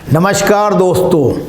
नमस्कार दोस्तों,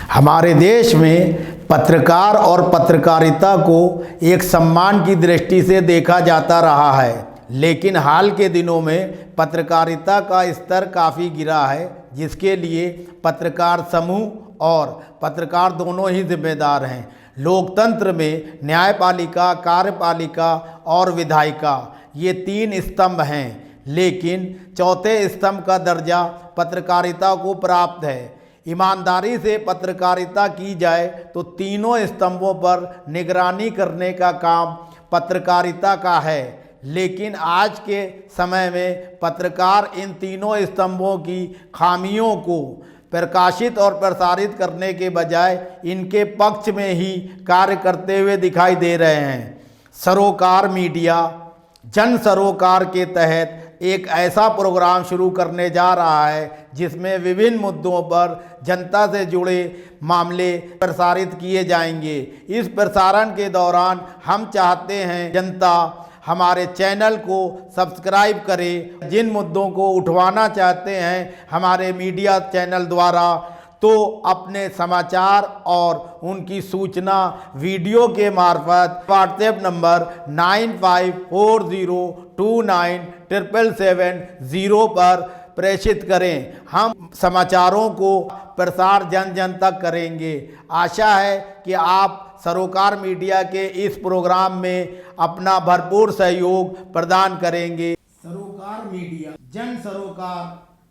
हमारे देश में पत्रकार और पत्रकारिता को एक सम्मान की दृष्टि से देखा जाता रहा है, लेकिन हाल के दिनों में पत्रकारिता का स्तर काफ़ी गिरा है, जिसके लिए पत्रकार समूह और पत्रकार दोनों ही जिम्मेदार हैं। लोकतंत्र में न्यायपालिका, कार्यपालिका और विधायिका ये तीन स्तंभ हैं, लेकिन चौथे स्तंभ का दर्जा पत्रकारिता को प्राप्त है। ईमानदारी से पत्रकारिता की जाए तो तीनों स्तंभों पर निगरानी करने का काम पत्रकारिता का है, लेकिन आज के समय में पत्रकार इन तीनों स्तंभों की खामियों को प्रकाशित और प्रसारित करने के बजाय इनके पक्ष में ही कार्य करते हुए दिखाई दे रहे हैं। सरोकार मीडिया जन सरोकार के तहत एक ऐसा प्रोग्राम शुरू करने जा रहा है जिसमें विभिन्न मुद्दों पर जनता से जुड़े मामले प्रसारित किए जाएंगे। इस प्रसारण के दौरान हम चाहते हैं जनता हमारे चैनल को सब्सक्राइब करे। जिन मुद्दों को उठवाना चाहते हैं हमारे मीडिया चैनल द्वारा, तो अपने समाचार और उनकी सूचना वीडियो के मार्फत व्हाट्सएप नंबर 9540297770 पर प्रेषित करें। हम समाचारों को प्रसार जन जन तक करेंगे। आशा है कि आप सरोकार मीडिया के इस प्रोग्राम में अपना भरपूर सहयोग प्रदान करेंगे। सरोकार मीडिया जन सरोकार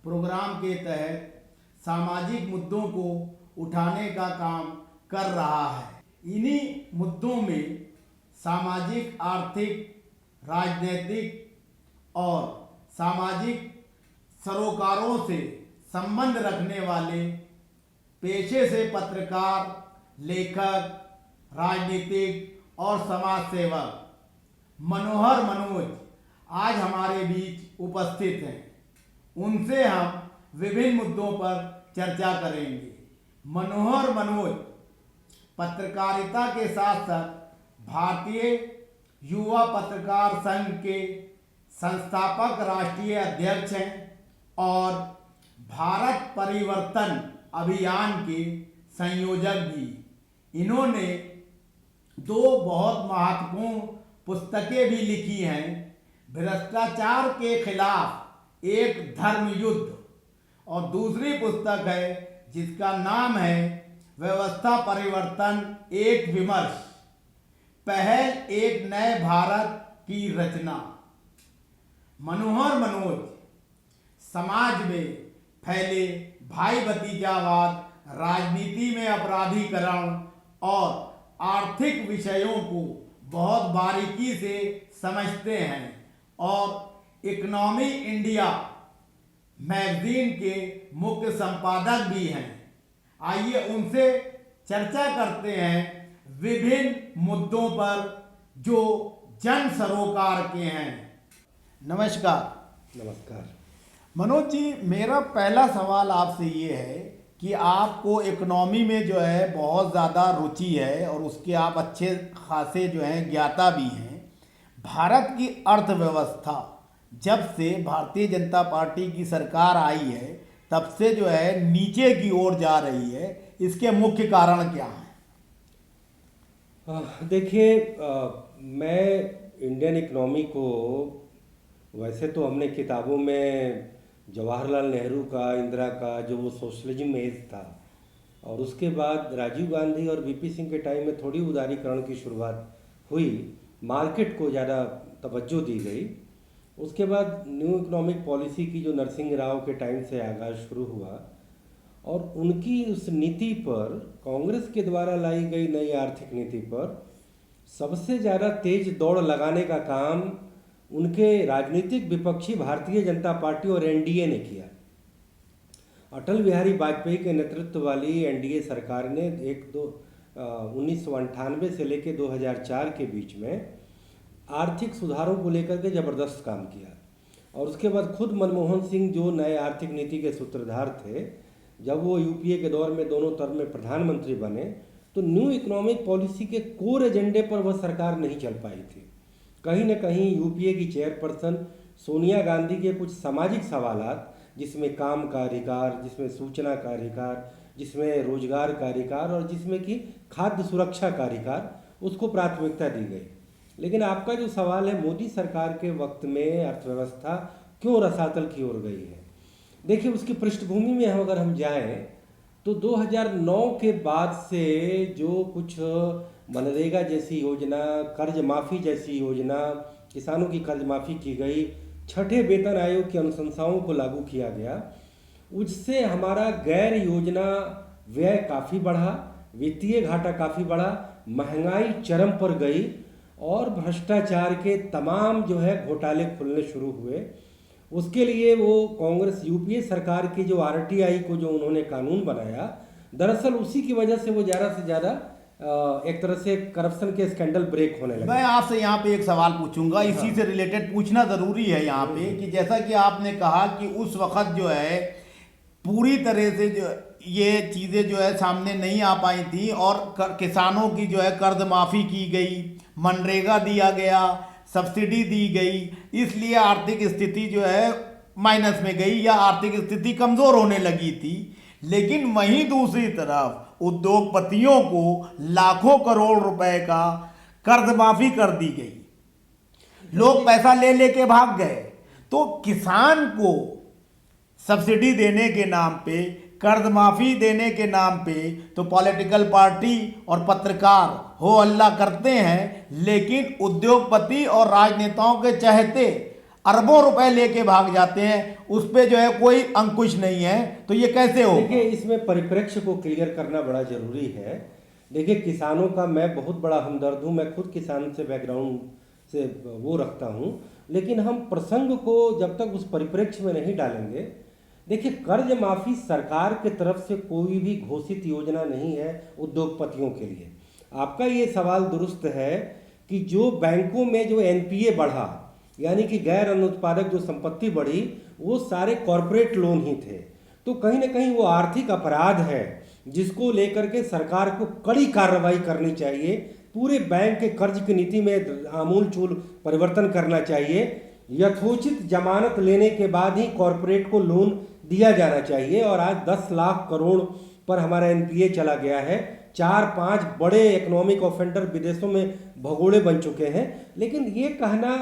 प्रोग्राम के तहत सामाजिक मुद्दों को उठाने का काम कर रहा है। इन्हीं मुद्दों में सामाजिक, आर्थिक, राजनीतिक और सामाजिक सरोकारों से संबंध रखने वाले पेशे से पत्रकार, लेखक, राजनीतिक और समाज सेवक मनोहर मनोज आज हमारे बीच उपस्थित हैं। उनसे हम विभिन्न मुद्दों पर चर्चा करेंगे। मनोहर मनोज पत्रकारिता के साथ साथ भारतीय युवा पत्रकार संघ के संस्थापक राष्ट्रीय अध्यक्ष हैं और भारत परिवर्तन अभियान के संयोजक भी। इन्होंने दो बहुत महत्वपूर्ण पुस्तकें भी लिखी हैं। भ्रष्टाचार के खिलाफ एक धर्म युद्ध और दूसरी पुस्तक है जिसका नाम है व्यवस्था परिवर्तन एक विमर्श, पहल एक नए भारत की रचना। मनोहर मनोज समाज में फैले भाई भतीजावाद, राजनीति में अपराधीकरण और आर्थिक विषयों को बहुत बारीकी से समझते हैं और इकोनॉमी इंडिया मैगजीन के मुख्य संपादक भी हैं। आइए उनसे चर्चा करते हैं विभिन्न मुद्दों पर जो जन सरोकार के हैं। नमस्कार। नमस्कार मनोज जी, मेरा पहला सवाल आपसे ये है कि आपको इकोनॉमी में जो है बहुत ज़्यादा रुचि है और उसके आप अच्छे खासे जो हैं ज्ञाता भी हैं। भारत की अर्थव्यवस्था जब से भारतीय जनता पार्टी की सरकार आई है तब से जो है नीचे की ओर जा रही है। इसके मुख्य कारण क्या हैं? देखिए, मैं इंडियन इकोनॉमी को वैसे तो हमने किताबों में जवाहरलाल नेहरू का, इंदिरा का जो वो सोशलिज्म एज था, और उसके बाद राजीव गांधी और वीपी सिंह के टाइम में थोड़ी उदारीकरण की शुरुआत हुई, मार्केट को ज़्यादा तवज्जो दी गई। उसके बाद न्यू इकोनॉमिक पॉलिसी की जो नरसिंह राव के टाइम से आगाज़ शुरू हुआ और उनकी उस नीति पर, कांग्रेस के द्वारा लाई गई नई आर्थिक नीति पर सबसे ज़्यादा तेज दौड़ लगाने का काम उनके राजनीतिक विपक्षी भारतीय जनता पार्टी और एनडीए ने किया। अटल बिहारी वाजपेयी के नेतृत्व वाली एनडीए सरकार ने 1998 से लेकर 2004 के बीच में आर्थिक सुधारों को लेकर के ज़बरदस्त काम किया। और उसके बाद खुद मनमोहन सिंह जो नए आर्थिक नीति के सूत्रधार थे, जब वो यूपीए के दौर में दोनों टर्म में प्रधानमंत्री बने तो न्यू इकोनॉमिक पॉलिसी के कोर एजेंडे पर वह सरकार नहीं चल पाई थी। कहीं न कहीं यूपीए की चेयरपर्सन सोनिया गांधी के कुछ सामाजिक सवालात जिसमें काम का अधिकार, जिसमें सूचना का अधिकार, जिसमें रोजगार का अधिकार और जिसमें कि खाद्य सुरक्षा का अधिकार, उसको प्राथमिकता दी गई। लेकिन आपका जो सवाल है, मोदी सरकार के वक्त में अर्थव्यवस्था क्यों रसातल की ओर गई है, देखिए उसकी पृष्ठभूमि में अगर हम जाएं तो 2009 के बाद से जो कुछ मनरेगा जैसी योजना, कर्ज माफ़ी जैसी योजना, किसानों की कर्ज माफ़ी की गई, छठे वेतन आयोग की अनुशंसाओं को लागू किया गया, उससे हमारा गैर योजना व्यय काफ़ी बढ़ा, वित्तीय घाटा काफ़ी बढ़ा, महंगाई चरम पर गई और भ्रष्टाचार के तमाम जो है घोटाले खुलने शुरू हुए। उसके लिए वो कांग्रेस यूपीए सरकार की जो आरटीआई को जो उन्होंने कानून बनाया, दरअसल उसी की वजह से वो ज़्यादा से ज़्यादा एक तरह से करप्शन के स्कैंडल ब्रेक होने लगे। मैं आपसे यहाँ पे एक सवाल पूछूंगा, इसी से रिलेटेड पूछना ज़रूरी है यहाँ पे कि जैसा कि आपने कहा कि उस वक्त जो है पूरी तरह से जो ये चीज़ें जो है सामने नहीं आ पाई थी और किसानों की जो है कर्ज माफ़ी की गई, मनरेगा दिया गया, सब्सिडी दी गई, इसलिए आर्थिक स्थिति जो है माइनस में गई या आर्थिक स्थिति कमज़ोर होने लगी थी। लेकिन वहीं दूसरी तरफ उद्योगपतियों को लाखों करोड़ रुपए का कर्ज माफ़ी कर दी गई, लोग पैसा ले लेके भाग गए। तो किसान को सब्सिडी देने के नाम पे, कर्ज माफ़ी देने के नाम पे तो पॉलिटिकल पार्टी और पत्रकार हो हल्ला करते हैं, लेकिन उद्योगपति और राजनेताओं के चहेते अरबों रुपए लेके भाग जाते हैं, उस पे जो है कोई अंकुश नहीं है। तो ये कैसे हो? देखिए इसमें परिप्रेक्ष्य को क्लियर करना बड़ा जरूरी है। देखिए किसानों का मैं बहुत बड़ा हमदर्द हूँ, मैं खुद किसान से बैकग्राउंड से वो रखता हूँ, लेकिन हम प्रसंग को जब तक उस परिप्रेक्ष्य में नहीं डालेंगे, देखिए कर्ज माफ़ी सरकार के तरफ से कोई भी घोषित योजना नहीं है उद्योगपतियों के लिए। आपका ये सवाल दुरुस्त है कि जो बैंकों में जो एनपीए बढ़ा, यानी कि गैर अनुत्पादक जो संपत्ति बढ़ी, वो सारे कॉरपोरेट लोन ही थे। तो कहीं ना कहीं वो आर्थिक अपराध है जिसको लेकर के सरकार को कड़ी कार्रवाई करनी चाहिए। पूरे बैंक के कर्ज की नीति में आमूलचूल परिवर्तन करना चाहिए। यथोचित जमानत लेने के बाद ही कॉरपोरेट को लोन दिया जाना चाहिए। और आज 10 लाख करोड़ पर हमारा एनपीए चला गया है। 4-5 बड़े इकोनॉमिक ऑफेंडर विदेशों में भगोड़े बन चुके हैं। लेकिन ये कहना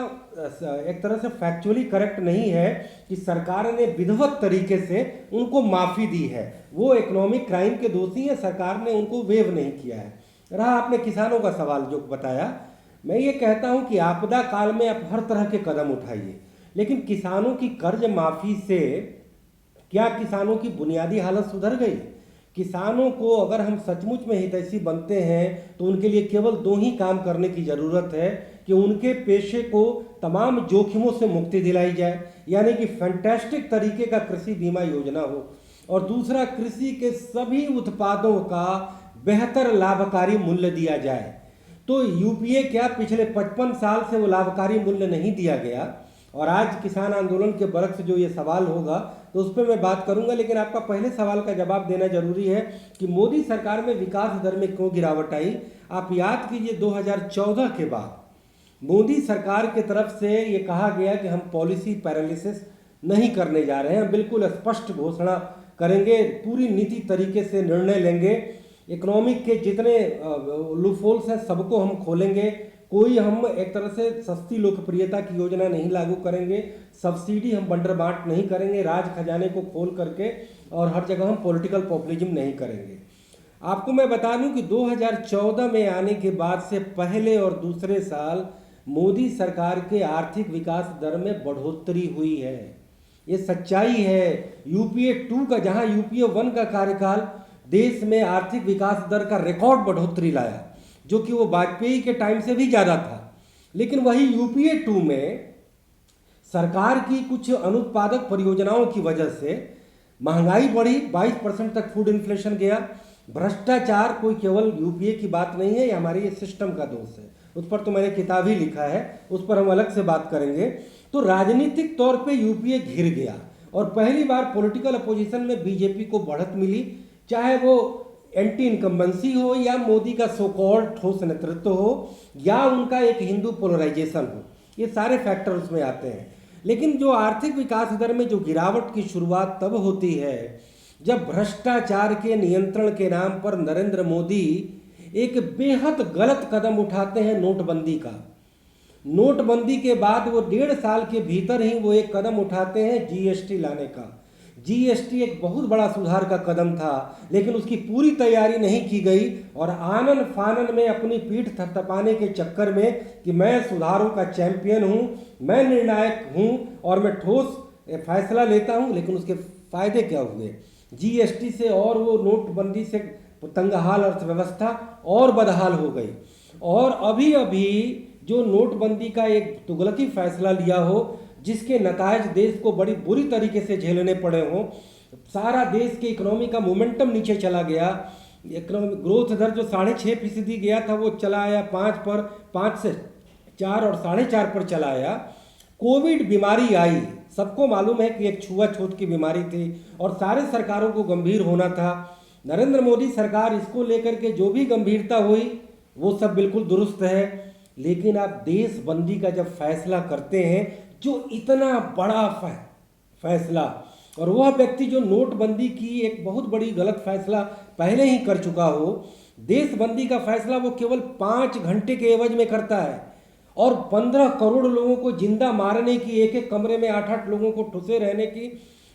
एक तरह से फैक्चुअली करेक्ट नहीं है कि सरकार ने विधिवत तरीके से उनको माफ़ी दी है। वो इकोनॉमिक क्राइम के दोषी हैं, सरकार ने उनको वेव नहीं किया है। रहा आपने किसानों का सवाल जो बताया, मैं ये कहता हूँ कि आपदा काल में आप हर तरह के कदम उठाइए, लेकिन किसानों की कर्ज माफ़ी से क्या किसानों की बुनियादी हालत सुधर गई? किसानों को अगर हम सचमुच में हितैषी बनते हैं तो उनके लिए केवल 2 ही काम करने की ज़रूरत है कि उनके पेशे को तमाम जोखिमों से मुक्ति दिलाई जाए, यानी कि फैंटास्टिक तरीके का कृषि बीमा योजना हो, और दूसरा कृषि के सभी उत्पादों का बेहतर लाभकारी मूल्य दिया जाए। तो यूपीए क्या पिछले 55 साल से वो लाभकारी मूल्य नहीं दिया गया। और आज किसान आंदोलन के बरक से जो ये सवाल होगा तो उस पर मैं बात करूंगा, लेकिन आपका पहले सवाल का जवाब देना जरूरी है कि मोदी सरकार में विकास दर में क्यों गिरावट आई। आप याद कीजिए 2014 के बाद मोदी सरकार की तरफ से ये कहा गया कि हम पॉलिसी पैरालिसिस नहीं करने जा रहे हैं, बिल्कुल स्पष्ट घोषणा करेंगे, पूरी नीति तरीके से निर्णय लेंगे, इकोनॉमिक के जितने लूपहोल्स हैं सबको हम खोलेंगे, कोई हम एक तरह से सस्ती लोकप्रियता की योजना नहीं लागू करेंगे, सब्सिडी हम बंडर बांट नहीं करेंगे, राज खजाने को खोल करके, और हर जगह हम पॉलिटिकल पॉपुलिज्म नहीं करेंगे। आपको मैं बता दूं कि 2014 में आने के बाद से पहले और दूसरे साल मोदी सरकार के आर्थिक विकास दर में बढ़ोतरी हुई है। ये सच्चाई है। यूपीए 2 का, जहां यूपीए 1 का कार्यकाल देश में आर्थिक विकास दर का रिकॉर्ड बढ़ोतरी लाया, जो कि वो वाजपेयी के टाइम से भी ज़्यादा था, लेकिन वही यूपीए 2 में सरकार की कुछ अनुत्पादक परियोजनाओं की वजह से महंगाई बढ़ी, 22% तक फूड इन्फ्लेशन गया, भ्रष्टाचार कोई केवल यूपीए की बात नहीं है, ये हमारे ये सिस्टम का दोष है। उस पर तो मैंने किताब ही लिखा है, उस पर हम अलग से बात करेंगे। तो राजनीतिक तौर पे यूपीए घिर गया और पहली बार पॉलिटिकल अपोजिशन में बीजेपी को बढ़त मिली, चाहे वो एंटी इनकम्बेंसी हो या मोदी का सो कॉल्ड ठोस नेतृत्व हो या उनका एक हिंदू पोलराइजेशन हो, ये सारे फैक्टर उसमें आते हैं। लेकिन जो आर्थिक विकास दर में जो गिरावट की शुरुआत तब होती है जब भ्रष्टाचार के नियंत्रण के नाम पर नरेंद्र मोदी एक बेहद गलत कदम उठाते हैं नोटबंदी का। नोटबंदी के बाद वो 1.5 साल के भीतर ही वो एक कदम उठाते हैं जीएसटी लाने का। जीएसटी एक बहुत बड़ा सुधार का कदम था, लेकिन उसकी पूरी तैयारी नहीं की गई और आनन फानन में अपनी पीठ थपथपाने के चक्कर में कि मैं सुधारों का चैंपियन हूँ, मैं निर्णायक हूँ और मैं ठोस फैसला लेता हूँ, लेकिन उसके फायदे क्या हुए? जीएसटी से और वो नोटबंदी से तंगहाल अर्थव्यवस्था और बदहाल हो गई। और अभी अभी जो नोटबंदी का एक तुगलकी फैसला लिया हो जिसके नतायज देश को बड़ी बुरी तरीके से झेलने पड़े हों, सारा देश के इकोनॉमी का मोमेंटम नीचे चला गया। इकोनॉमिक ग्रोथ दर जो 6.5% गया था वो चला आया 5 पर, 5 से 4 और 4.5 पर चला आया। कोविड बीमारी आई, सबको मालूम है कि एक छुआछूत की बीमारी थी और सारे सरकारों को गंभीर होना था। नरेंद्र मोदी सरकार इसको लेकर के जो भी गंभीरता हुई वो सब बिल्कुल दुरुस्त है, लेकिन आप देशबंदी का जब फैसला करते हैं, जो इतना बड़ा फैसला, और वह व्यक्ति जो नोटबंदी की एक बहुत बड़ी गलत फैसला पहले ही कर चुका हो, देशबंदी का फैसला वो केवल 5 घंटे के एवज में करता है और 15 करोड़ लोगों को जिंदा मारने की, एक एक कमरे में 8-8 लोगों को ठुसे रहने की,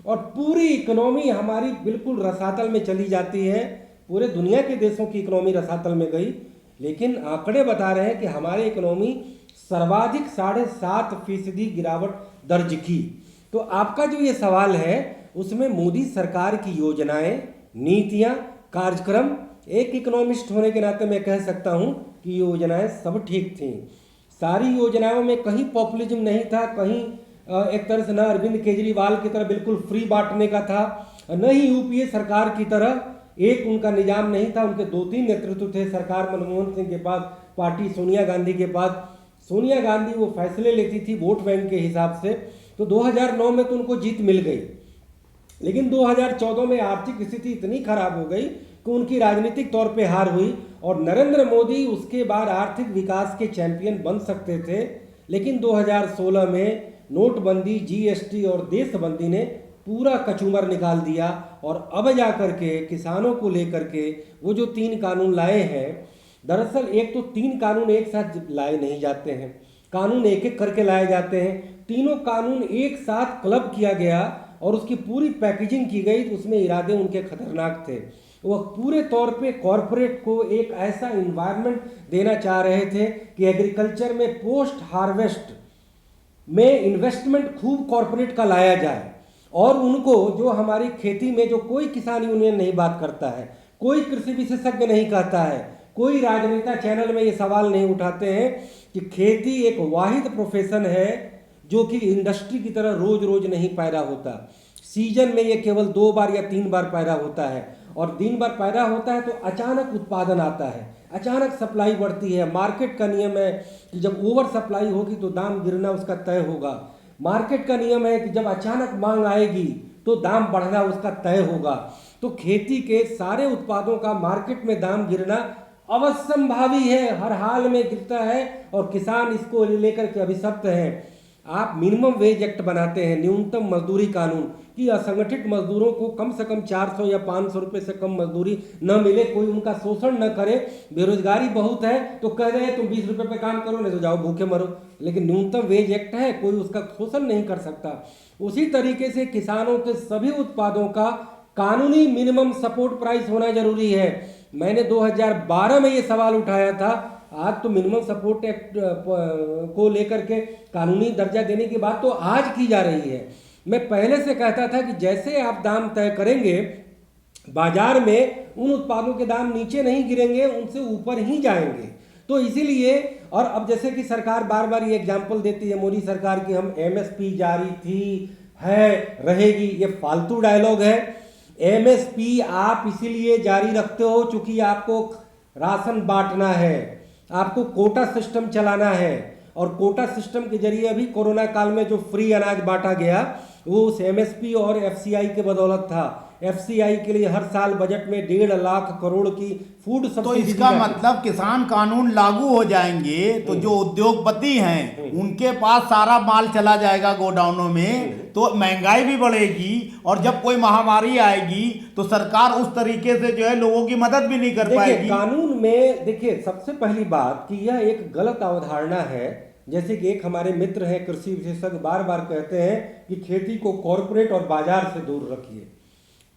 और पूरी इकोनॉमी हमारी बिल्कुल रसातल में चली जाती है। पूरे दुनिया के देशों की इकोनॉमी रसातल में गई, लेकिन आंकड़े बता रहे हैं कि हमारी इकोनॉमी सर्वाधिक 7.5% गिरावट दर्ज की। तो आपका जो ये सवाल है उसमें मोदी सरकार की योजनाएं, नीतियां, कार्यक्रम, एक इकोनॉमिस्ट होने के नाते मैं कह सकता हूं कि योजनाएं सब ठीक थीं। सारी योजनाओं में कहीं पॉपुलिज्म नहीं था, कहीं एक तरह से न अरविंद केजरीवाल की तरह बिल्कुल फ्री बांटने का था, न ही यूपीए सरकार की तरह एक उनका निजाम नहीं था। उनके 2-3 नेतृत्व थे। सरकार मनमोहन सिंह के पास, पार्टी सोनिया गांधी के पास। सोनिया गांधी वो फैसले लेती थी वोट बैंक के हिसाब से, तो 2009 में तो उनको जीत मिल गई, लेकिन 2014 में आर्थिक स्थिति इतनी खराब हो गई कि उनकी राजनीतिक तौर पे हार हुई और नरेंद्र मोदी उसके बाद आर्थिक विकास के चैंपियन बन सकते थे, लेकिन 2016 में नोटबंदी, जीएसटी और देशबंदी ने पूरा कचूमर निकाल दिया। और अब जा कर के किसानों को लेकर के वो जो 3 कानून लाए हैं, दरअसल एक तो 3 कानून एक साथ लाए नहीं जाते हैं, कानून एक एक करके लाए जाते हैं। तीनों कानून एक साथ क्लब किया गया और उसकी पूरी पैकेजिंग की गई, तो उसमें इरादे उनके खतरनाक थे। वह पूरे तौर पे कॉरपोरेट को एक ऐसा इन्वायरमेंट देना चाह रहे थे कि एग्रीकल्चर में पोस्ट हार्वेस्ट में इन्वेस्टमेंट खूब कॉरपोरेट का लाया जाए, और उनको जो हमारी खेती में जो कोई किसान यूनियन नहीं बात करता है, कोई कृषि विशेषज्ञ नहीं कहता है, कोई राजनेता चैनल में ये सवाल नहीं उठाते हैं कि खेती एक वाहिद प्रोफेशन है जो कि इंडस्ट्री की तरह रोज रोज नहीं पैदा होता। सीजन में ये केवल 2 बार या 3 बार पैदा होता है, और दिन भर पैदा होता है तो अचानक उत्पादन आता है, अचानक सप्लाई बढ़ती है। मार्केट का नियम है कि जब ओवर सप्लाई होगी तो दाम गिरना उसका तय होगा। मार्केट का नियम है कि जब अचानक मांग आएगी तो दाम बढ़ना उसका तय होगा। तो खेती के सारे उत्पादों का मार्केट में दाम गिरना अवश्यंभावी है, हर हाल में गिरता है, और किसान इसको लेकर के अभिशप्त हैं। आप मिनिमम वेज एक्ट बनाते हैं, न्यूनतम मजदूरी कानून, कि असंगठित मजदूरों को कम से कम 400 या 500 रुपये से कम मजदूरी न मिले, कोई उनका शोषण न करे। बेरोजगारी बहुत है तो कह रहे हैं तुम 20 रुपये पे काम करो, नहीं तो जाओ भूखे मरो, लेकिन न्यूनतम वेज एक्ट है, कोई उसका शोषण नहीं कर सकता। उसी तरीके से किसानों के सभी उत्पादों का कानूनी मिनिमम सपोर्ट प्राइस होना जरूरी है। मैंने 2012 में ये सवाल उठाया था, आज तो मिनिमम सपोर्ट एक्ट को लेकर के कानूनी दर्जा देने की बात तो आज की जा रही है। मैं पहले से कहता था कि जैसे आप दाम तय करेंगे बाजार में, उन उत्पादों के दाम नीचे नहीं गिरेंगे, उनसे ऊपर ही जाएंगे। तो इसीलिए, और अब जैसे कि सरकार बार बार ये एग्जाम्पल देती है मोदी सरकार की, हम एमएसपी जारी थी, है, रहेगी, ये फालतू डायलॉग है। एमएसपी आप इसीलिए जारी रखते हो चूंकि आपको राशन बांटना है, आपको कोटा सिस्टम चलाना है, और कोटा सिस्टम के जरिए अभी कोरोना काल में जो फ्री अनाज बांटा गया वो उस एमएसपी और एफसीआई के बदौलत था। एफसीआई के लिए हर साल बजट में 1.5 लाख करोड़ की फूड तो सब्सिडी इसका दी जाती है। मतलब किसान कानून लागू हो जाएंगे तो जो उद्योगपति हैं उनके पास सारा माल चला जाएगा गोडाउनों में, तो महंगाई भी बढ़ेगी और जब कोई महामारी आएगी तो सरकार उस तरीके से जो है लोगों की मदद भी नहीं कर देखिए पाएगी। कानून में देखिए सबसे पहली बात कि यह एक गलत अवधारणा है। जैसे कि एक हमारे मित्र हैं कृषि विशेषज्ञ बार बार कहते हैं कि खेती को कॉरपोरेट और बाजार से दूर रखिए।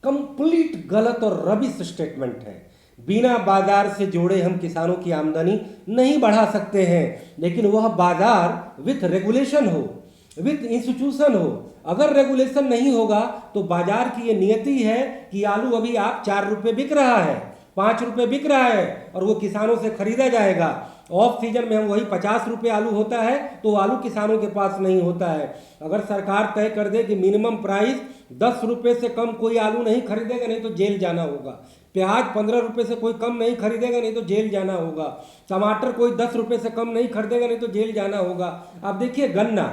कंप्लीट गलत और रबिश स्टेटमेंट है। बिना बाजार से जोड़े हम किसानों की आमदनी नहीं बढ़ा सकते हैं, लेकिन वह बाजार विथ रेगुलेशन हो, विथ इंस्टीट्यूशन हो। अगर रेगुलेशन नहीं होगा तो बाजार की ये नियति है कि आलू अभी आप 4 रुपये बिक रहा है, 5 रुपये बिक रहा है और वो किसानों से खरीदा जाएगा। ऑफ सीजन में हम वही 50 रुपये आलू होता है तो आलू किसानों के पास नहीं होता है। अगर सरकार तय कर दे कि मिनिमम प्राइस 10 रुपये से कम कोई आलू नहीं खरीदेगा, नहीं तो जेल जाना होगा। प्याज 15 रुपये से कोई कम नहीं खरीदेगा, नहीं तो जेल जाना होगा। टमाटर कोई 10 रुपये से कम नहीं खरीदेगा, नहीं तो जेल जाना होगा। आप देखिए गन्ना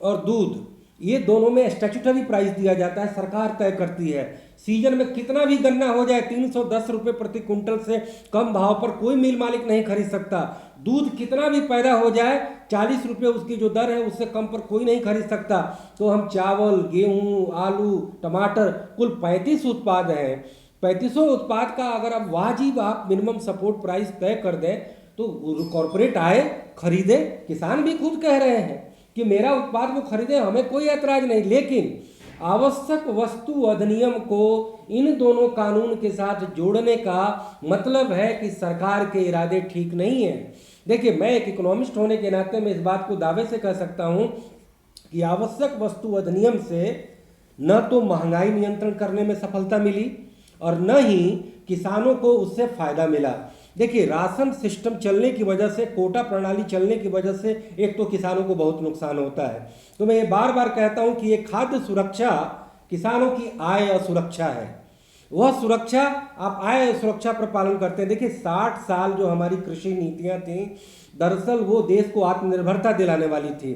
और दूध, ये दोनों में स्टैट्यूटरी प्राइस दिया जाता है, सरकार तय करती है। सीजन में कितना भी गन्ना हो जाए 310 रुपये प्रति कुंटल से कम भाव पर कोई मिल मालिक नहीं खरीद सकता। दूध कितना भी पैदा हो जाए 40 रुपये उसकी जो दर है उससे कम पर कोई नहीं खरीद सकता। तो हम चावल, गेहूं, आलू, टमाटर, कुल 35 उत्पाद हैं। 35 उत्पाद का अगर आप वाजिब आप मिनिमम सपोर्ट प्राइस तय कर दें तो कॉरपोरेट आए खरीदे। किसान भी खुद कह रहे हैं कि मेरा उत्पाद को खरीदे, हमें कोई ऐतराज नहीं। लेकिन आवश्यक वस्तु अधिनियम को इन दोनों कानून के साथ जोड़ने का मतलब है कि सरकार के इरादे ठीक नहीं है। देखिए मैं एक इकोनॉमिस्ट होने के नाते मैं इस बात को दावे से कह सकता हूं कि आवश्यक वस्तु अधिनियम से न तो महंगाई नियंत्रण करने में सफलता मिली और न ही किसानों को उससे फायदा मिला। देखिए राशन सिस्टम चलने की वजह से, कोटा प्रणाली चलने की वजह से एक तो किसानों को बहुत नुकसान होता है। तो मैं ये बार बार कहता हूं कि ये खाद्य सुरक्षा किसानों की आय और सुरक्षा है। वह सुरक्षा आप आय सुरक्षा पर पालन करते हैं। देखिए 60 साल जो हमारी कृषि नीतियां थी, दरअसल वो देश को आत्मनिर्भरता दिलाने वाली थी।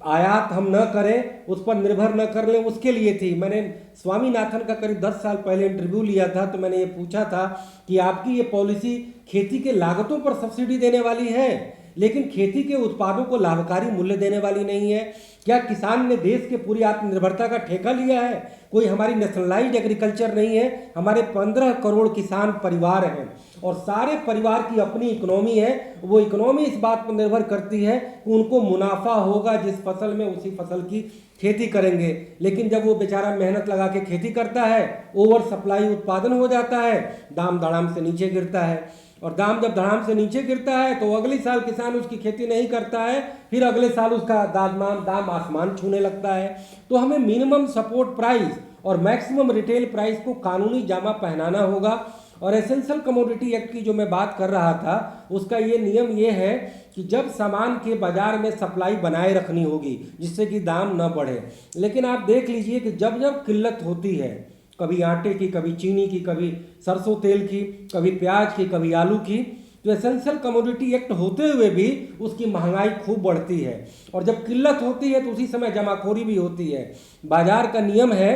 आयात हम न करें, उस पर निर्भर न कर लें, उसके लिए थी। मैंने स्वामीनाथन का करीब 10 साल पहले इंटरव्यू लिया था तो मैंने ये पूछा था कि आपकी ये पॉलिसी खेती के लागतों पर सब्सिडी देने वाली है लेकिन खेती के उत्पादों को लाभकारी मूल्य देने वाली नहीं है। क्या किसान ने देश के पूरी आत्मनिर्भरता का ठेका लिया है? कोई हमारी नेशनलाइज्ड एग्रीकल्चर नहीं है। हमारे 15 करोड़ किसान परिवार हैं और सारे परिवार की अपनी इकोनॉमी है। वो इकोनॉमी इस बात पर निर्भर करती है कि उनको मुनाफा होगा जिस फसल में, उसी फसल की खेती करेंगे। लेकिन जब वो बेचारा मेहनत लगा के खेती करता है, ओवर सप्लाई उत्पादन हो जाता है, दाम धड़ाम से नीचे गिरता है और दाम जब धड़ाम से नीचे गिरता है तो अगले साल किसान उसकी खेती नहीं करता है, फिर अगले साल उसका दाम आसमान छूने लगता है। तो हमें मिनिमम सपोर्ट प्राइस और मैक्सिमम रिटेल प्राइस को कानूनी जामा पहनाना होगा। और एसेंशियल कमोडिटी एक्ट की जो मैं बात कर रहा था उसका ये नियम ये है कि जब सामान के बाजार में सप्लाई बनाए रखनी होगी जिससे कि दाम न बढ़े। लेकिन आप देख लीजिए कि जब जब किल्लत होती है, कभी आटे की, कभी चीनी की, कभी सरसों तेल की, कभी प्याज की, कभी आलू की, तो एसेंशियल कमोडिटी एक्ट होते हुए भी उसकी महंगाई खूब बढ़ती है। और जब किल्लत होती है तो उसी समय जमाखोरी भी होती है। बाजार का नियम है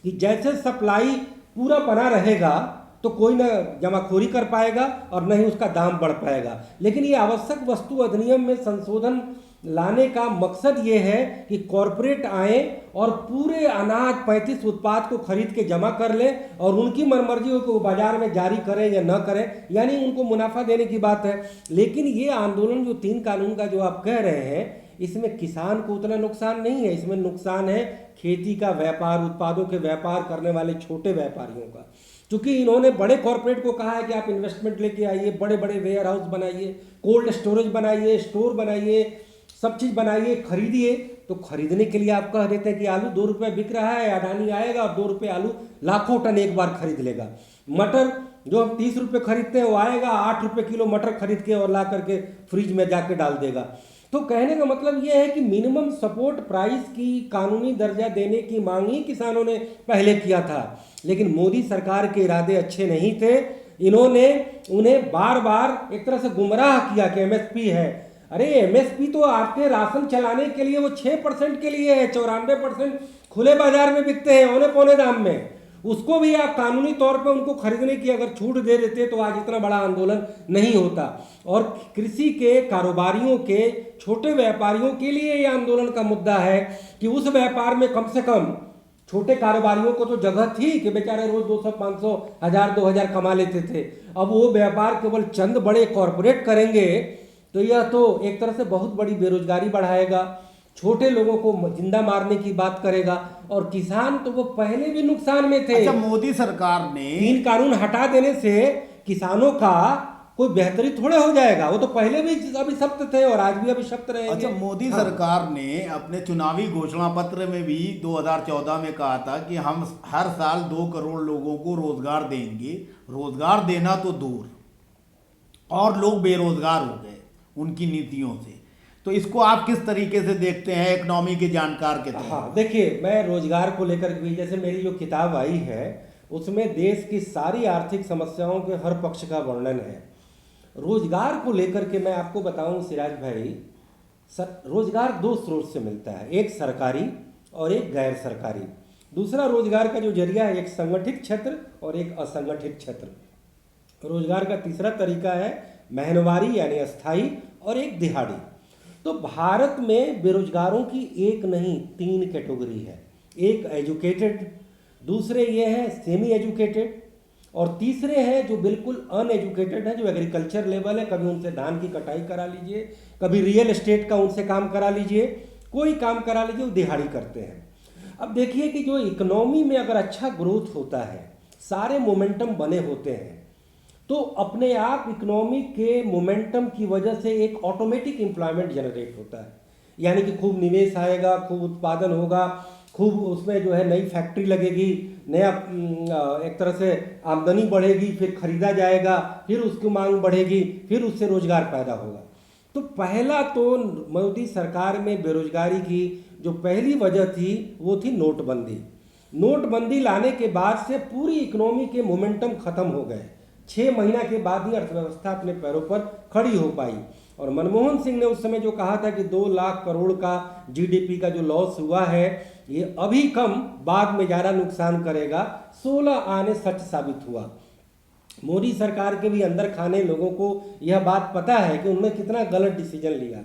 कि जैसे सप्लाई पूरा बना रहेगा तो कोई ना जमाखोरी कर पाएगा और न ही उसका दाम बढ़ पाएगा। लेकिन ये आवश्यक वस्तु अधिनियम में संशोधन लाने का मकसद ये है कि कॉरपोरेट आए और पूरे अनाज 35 उत्पाद को खरीद के जमा कर ले और उनकी मनमर्जी हो कि वो बाजार में जारी करें या न करें, यानी उनको मुनाफा देने की बात है। लेकिन ये आंदोलन जो 3 कानून का जो आप कह रहे हैं, इसमें किसान को उतना नुकसान नहीं है। इसमें नुकसान है खेती का व्यापार, उत्पादों के व्यापार करने वाले छोटे व्यापारियों का। क्योंकि इन्होंने बड़े कॉरपोरेट को कहा है कि आप इन्वेस्टमेंट लेके आइए, बड़े बड़े वेयर हाउस बनाइए, कोल्ड स्टोरेज बनाइए, स्टोर बनाइए, सब चीज़ बनाइए, खरीदिए। तो खरीदने के लिए आप कह देते हैं कि आलू 2 रुपये बिक रहा है, अडानी आएगा और 2 रुपये आलू लाखों टन एक बार खरीद लेगा। मटर जो हम 30 रुपये खरीदते हैं वो आएगा 8 रुपये किलो मटर खरीद के और ला करके फ्रिज में जाके डाल देगा। तो कहने का मतलब ये है कि मिनिमम सपोर्ट प्राइस की कानूनी दर्जा देने की मांग ही किसानों ने पहले किया था। लेकिन मोदी सरकार के इरादे अच्छे नहीं थे। इन्होंने उन्हें बार बार एक तरह से गुमराह किया कि एमएसपी है। अरे एमएसपी तो आपके राशन चलाने के लिए वो 6% के लिए है, 94% खुले बाजार में बिकते हैं औने पौने दाम में। उसको भी आप कानूनी तौर पे उनको खरीदने की अगर छूट दे देते तो आज इतना बड़ा आंदोलन नहीं होता। और कृषि के कारोबारियों के, छोटे व्यापारियों के लिए ये आंदोलन का मुद्दा है कि उस व्यापार में कम से कम छोटे कारोबारियों को तो जगह थी कि बेचारे रोज 200, 500, 1000, 2000 कमा लेते थे। अब वो व्यापार केवल चंद बड़े कॉरपोरेट करेंगे तो यह तो एक तरह से बहुत बड़ी बेरोजगारी बढ़ाएगा, छोटे लोगों को जिंदा मारने की बात करेगा, और किसान तो वो पहले भी नुकसान में थे। अच्छा, मोदी सरकार ने 3 कानून हटा देने से किसानों का कोई बेहतरी थोड़े हो जाएगा, वो तो पहले भी अभी सख्त थे और आज भी अभी सख्त रहेंगे। अच्छा, मोदी सरकार ने अपने चुनावी घोषणा पत्र में भी 2014 में कहा था कि हम हर साल 2 करोड़ लोगों को रोजगार देंगे। रोजगार देना तो दूर, और लोग बेरोजगार हो गए उनकी नीतियों से। तो इसको आप किस तरीके से देखते हैं इकोनॉमी के जानकार के तौर? हाँ, देखिए, मैं रोजगार को लेकर भी, जैसे मेरी जो किताब आई है उसमें देश की सारी आर्थिक समस्याओं के हर पक्ष का वर्णन है। रोजगार को लेकर के मैं आपको बताऊं सिराज भाई, रोजगार 2 स्रोत से मिलता है, एक सरकारी और एक गैर सरकारी। दूसरा रोजगार का जो जरिया है, एक संगठित क्षेत्र और एक असंगठित क्षेत्र। रोजगार का तीसरा तरीका है महीनवारी यानी अस्थाई, और एक दिहाड़ी। तो भारत में बेरोजगारों की एक नहीं 3 कैटेगरी है। एक एजुकेटेड, दूसरे ये हैं सेमी एजुकेटेड, और तीसरे हैं जो बिल्कुल अनएजुकेटेड है, जो एग्रीकल्चर लेवल है। कभी उनसे धान की कटाई करा लीजिए, कभी रियल एस्टेट का उनसे काम करा लीजिए, कोई काम करा लीजिए, वो दिहाड़ी करते हैं। अब देखिए कि जो इकोनॉमी में अगर अच्छा ग्रोथ होता है, सारे मोमेंटम बने होते हैं, तो अपने आप इकोनॉमी के मोमेंटम की वजह से एक ऑटोमेटिक एम्प्लॉयमेंट जनरेट होता है। यानी कि खूब निवेश आएगा, खूब उत्पादन होगा, खूब उसमें जो है नई फैक्ट्री लगेगी, नया एक तरह से आमदनी बढ़ेगी, फिर खरीदा जाएगा, फिर उसकी मांग बढ़ेगी, फिर उससे रोजगार पैदा होगा। तो पहला तो मोदी सरकार में बेरोजगारी की जो पहली वजह थी वो थी नोटबंदी। नोटबंदी लाने के बाद से पूरी इकोनॉमी के मोमेंटम खत्म हो गए। 6 महीना के बाद ही अर्थव्यवस्था अपने पैरों पर खड़ी हो पाई। और मनमोहन सिंह ने उस समय जो कहा था कि 2 लाख करोड़ का जीडीपी का जो लॉस हुआ है, ये अभी कम, बाद में ज़्यादा नुकसान करेगा, 16 आने सच साबित हुआ। मोदी सरकार के भी अंदर खाने लोगों को यह बात पता है कि उन्होंने कितना गलत डिसीजन लिया।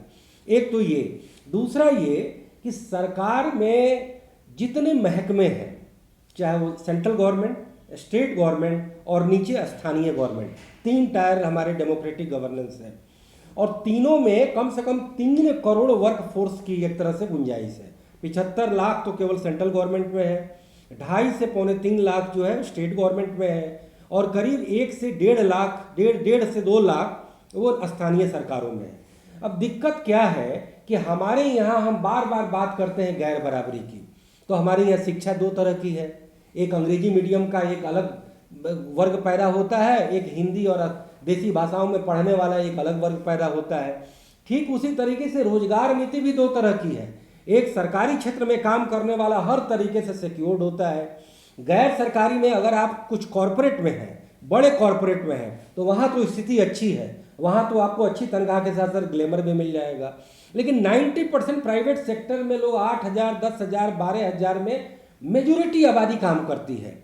एक तो ये, दूसरा ये कि सरकार में जितने महकमे हैं, चाहे वो सेंट्रल गवर्नमेंट, स्टेट गवर्नमेंट और नीचे स्थानीय गवर्नमेंट, 3 टायर हमारे डेमोक्रेटिक गवर्नेंस है, और तीनों में कम से कम 3 करोड़ वर्क फोर्स की एक तरह से गुंजाइश है। 75 लाख तो केवल सेंट्रल गवर्नमेंट में है, 2.5 से 3.25 लाख जो है स्टेट गवर्नमेंट में है, और करीब 1 से 1.5 लाख, 1.5 से 2 लाख वो स्थानीय सरकारों में है। अब दिक्कत क्या है कि हमारे यहाँ हम बार बार बात करते हैं गैर बराबरी की। तो हमारे यहाँ शिक्षा 2 तरह की है, एक अंग्रेजी मीडियम का एक अलग वर्ग पैदा होता है, एक हिंदी और देसी भाषाओं में पढ़ने वाला एक अलग वर्ग पैदा होता है। ठीक उसी तरीके से रोजगार नीति भी 2 तरह की है, एक सरकारी क्षेत्र में काम करने वाला हर तरीके से सिक्योर्ड होता है, गैर सरकारी में अगर आप कुछ कॉरपोरेट में हैं, बड़े कॉरपोरेट में हैं, तो वहाँ तो स्थिति अच्छी है, वहाँ तो आपको अच्छी तनख्वाह के साथ साथ ग्लैमर भी मिल जाएगा। लेकिन 90% प्राइवेट सेक्टर में लोग 8,000, 10,000, 12,000 में मेजोरिटी आबादी काम करती है।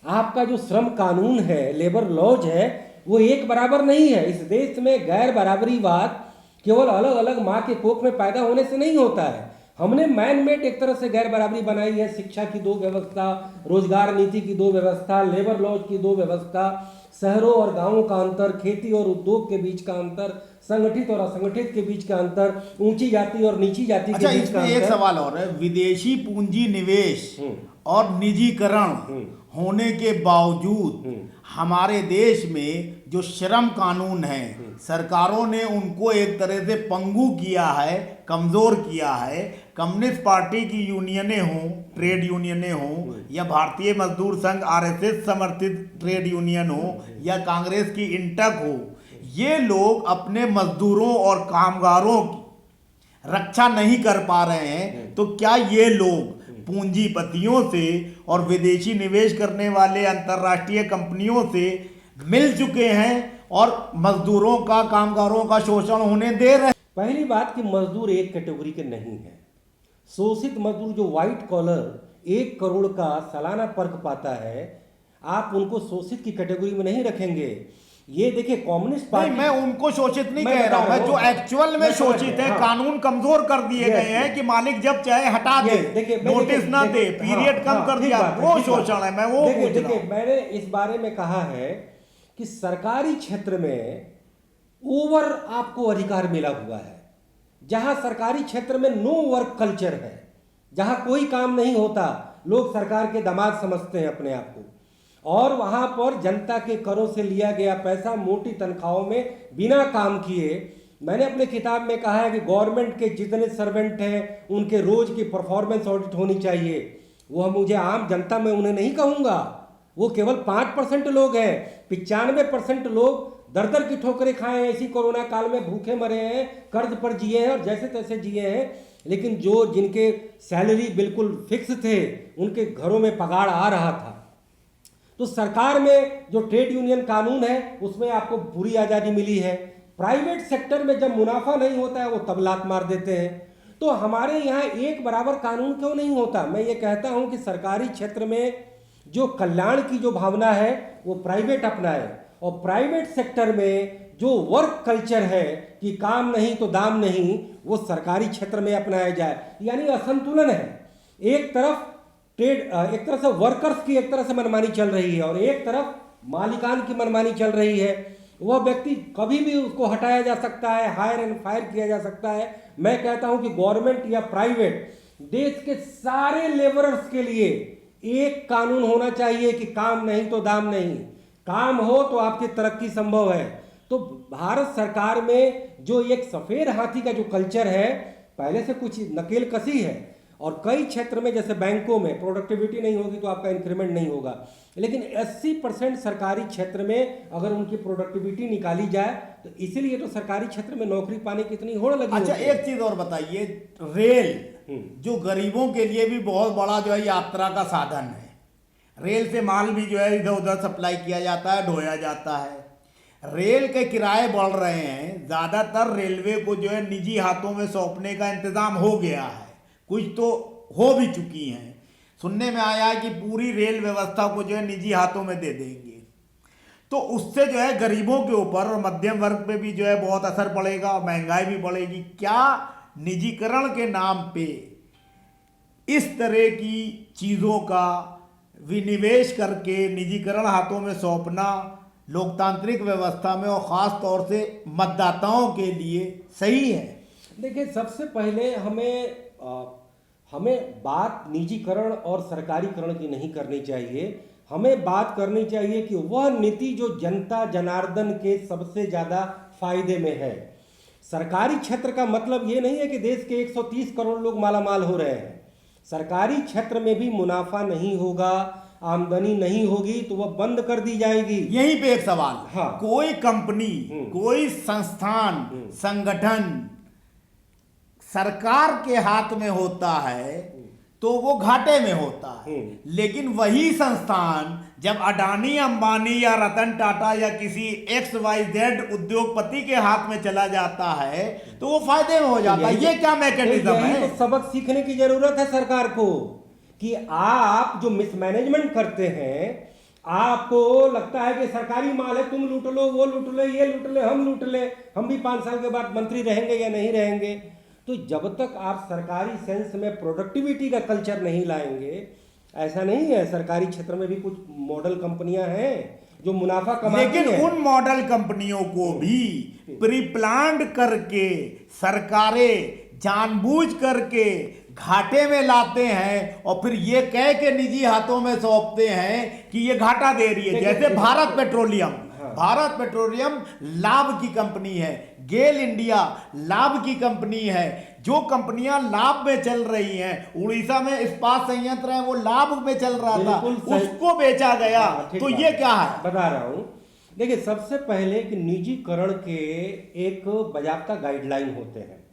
आपका जो श्रम कानून है, लेबर लॉज है, वो एक बराबर नहीं है। इस देश में गैर बराबरीवाद केवल अलग अलग माँ के कोख में पैदा होने से नहीं होता है। हमने मैन मेड एक तरह से गैर बराबरी बनाई है। शिक्षा की 2 व्यवस्था, रोजगार नीति की 2 व्यवस्था, लेबर लॉज की 2 व्यवस्था, शहरों और गांवों का अंतर, खेती और उद्योग के बीच का अंतर, संगठित और असंगठित के बीच का अंतर, ऊंची जाति और नीची जाति के बीच का अंतर। एक सवाल और है, विदेशी पूंजी निवेश और निजीकरण होने के बावजूद हमारे देश में जो श्रम कानून है, सरकारों ने उनको एक तरह से पंगु किया है, कमजोर किया है। कम्युनिस्ट पार्टी की यूनियनें हों, ट्रेड यूनियनें हों, या भारतीय मजदूर संघ आरएसएस समर्थित ट्रेड यूनियन हो, या कांग्रेस की इंटक हो, ये लोग अपने मजदूरों और कामगारों की रक्षा नहीं कर पा रहे हैं। तो क्या ये लोग पूंजीपतियों से और विदेशी निवेश करने वाले अंतर्राष्ट्रीय कंपनियों से मिल चुके हैं और मजदूरों का, कामगारों का शोषण होने दे रहे हैं? पहली बात कि मजदूर एक कैटेगरी के नहीं है। शोषित मजदूर जो व्हाइट कॉलर 1 करोड़ का सालाना पर्क पाता है, आप उनको शोषित की कैटेगरी में नहीं रखेंगे। ये देखिए कम्युनिस्ट नहीं, पार्टी, मैं उनको शोषित नहीं मैं कह रहा हूं, बता मैं जो रहा हूं, एक्चुअल में मैं समझ शोषित गया, है, हाँ। कानून कमजोर कर दिए Yes, गए हैं yes. कि मालिक जब चाहे हटा दे, देखिए मैं नोटिस ना दे, पीरियड कम कर ठीक दिया, बात है, वो ठीक बात शोषण है, मैं वो देखिए पूछ रहा देखिए हूं। मैंने इस बारे में कहा है कि सरकारी क्षेत्र में ओवर आपको अधिकार मिला हुआ है। जहां सरकारी क्षेत्र में नो वर्क कल्चर है, जहां कोई काम नहीं होता, लोग सरकार के दामाद समझते हैं अपने आप को, और वहां पर जनता के करों से लिया गया पैसा मोटी तनख्वाहों में बिना काम किए। मैंने अपने किताब में कहा है कि गवर्नमेंट के जितने सर्वेंट हैं उनके रोज की परफॉर्मेंस ऑडिट होनी चाहिए। वो मुझे आम जनता में उन्हें नहीं कहूंगा, वो केवल 5% लोग हैं। 95% लोग दर दर की ठोकरें खाए हैं, इसी कोरोना काल में भूखे मरे हैं, कर्ज पर जिए हैं और जैसे तैसे जिए हैं। लेकिन जो जिनके सैलरी बिल्कुल फिक्स थे उनके घरों में पगार आ रहा था। तो सरकार में जो ट्रेड यूनियन कानून है उसमें आपको पूरी आज़ादी मिली है। प्राइवेट सेक्टर में जब मुनाफा नहीं होता है वो तब लात मार देते हैं। तो हमारे यहाँ एक बराबर कानून क्यों नहीं होता? मैं ये कहता हूँ कि सरकारी क्षेत्र में जो कल्याण की जो भावना है वो प्राइवेट अपनाए, और प्राइवेट सेक्टर में जो वर्क कल्चर है कि काम नहीं तो दाम नहीं, वो सरकारी क्षेत्र में अपनाया जाए। यानी असंतुलन है, एक तरफ एक तरह से वर्कर्स की एक तरह से मनमानी चल रही है और एक तरफ मालिकान की मनमानी चल रही है। वह व्यक्ति कभी भी उसको हटाया जा सकता है, हायर एंड फायर किया जा सकता है। मैं कहता हूं कि गवर्नमेंट या प्राइवेट, देश के सारे लेबरर्स के लिए एक कानून होना चाहिए कि काम नहीं तो दाम नहीं, काम हो तो आपकी तरक्की संभव है। तो भारत सरकार में जो एक सफेद हाथी का जो कल्चर है, पहले से कुछ नकेल कसी है, और कई क्षेत्र में जैसे बैंकों में प्रोडक्टिविटी नहीं होगी तो आपका इंक्रीमेंट नहीं होगा, लेकिन 80% सरकारी क्षेत्र में अगर उनकी प्रोडक्टिविटी निकाली जाए तो इसीलिए तो सरकारी क्षेत्र में नौकरी पाने की इतनी होड़ लगी। अच्छा, एक चीज और बताइए, रेल जो गरीबों के लिए भी बहुत बड़ा जो है यात्रा का साधन है, रेल से माल भी जो है इधर उधर सप्लाई किया जाता है, ढोया जाता है, रेल के किराए बढ़ रहे हैं, ज्यादातर रेलवे को जो है निजी हाथों में सौंपने का इंतजाम हो गया है, कुछ तो हो भी चुकी हैं। सुनने में आया है कि पूरी रेल व्यवस्था को जो है निजी हाथों में दे देंगे, तो उससे जो है गरीबों के ऊपर और मध्यम वर्ग पे भी जो है बहुत असर पड़ेगा, महंगाई भी बढ़ेगी। क्या निजीकरण के नाम पे इस तरह की चीजों का विनिवेश करके निजीकरण हाथों में सौंपना लोकतांत्रिक व्यवस्था में और खास तौर से मतदाताओं के लिए सही है? देखिए, सबसे पहले हमें बात निजीकरण और सरकारीकरण की नहीं करनी चाहिए। हमें बात करनी चाहिए कि वह नीति जो जनता जनार्दन के सबसे ज़्यादा फायदे में है। सरकारी क्षेत्र का मतलब ये नहीं है कि देश के 130 करोड़ लोग मालामाल हो रहे हैं। सरकारी क्षेत्र में भी मुनाफा नहीं होगा, आमदनी नहीं होगी तो वह बंद कर दी जाएगी। यहीं पे एक सवाल, हाँ। कोई कंपनी, कोई संस्थान, संगठन सरकार के हाथ में होता है तो वो घाटे में होता है, लेकिन वही संस्थान जब अडानी, अंबानी या रतन टाटा या किसी XYZ उद्योगपति के हाथ में चला जाता है तो वो फायदे में हो जाता है। ये क्या मैकेनिज्म है? तो सबक सीखने की जरूरत है सरकार को कि आप जो मिसमैनेजमेंट करते हैं, आपको लगता है कि सरकारी माल है, तुम लूट लो, वो लूट ले, ये लूट ले, हम लूट ले, हम भी 5 साल के बाद मंत्री रहेंगे या नहीं रहेंगे। तो जब तक आप सरकारी सेंस में प्रोडक्टिविटी का कल्चर नहीं लाएंगे, ऐसा नहीं है, सरकारी क्षेत्र में भी कुछ मॉडल कंपनियां हैं जो मुनाफा कमाती हैं। लेकिन उन मॉडल कंपनियों को भी प्री प्लान्ड करके सरकारें जानबूझ करके घाटे में लाते हैं और फिर ये कह के निजी हाथों में सौंपते हैं कि ये घाटा दे रही है। जैसे भारत पेट्रोलियम, भारत पेट्रोलियम लाभ की कंपनी है, गेल इंडिया लाभ की कंपनी है। जो कंपनियां लाभ में चल रही हैं, उड़ीसा में इस्पात संयंत्र है वो लाभ में चल रहा था, उसको बेचा गया। तो ये क्या है? बता रहा हूं, देखिए, सबसे पहले कि निजीकरण के एक बाकायदा गाइडलाइन होते हैं।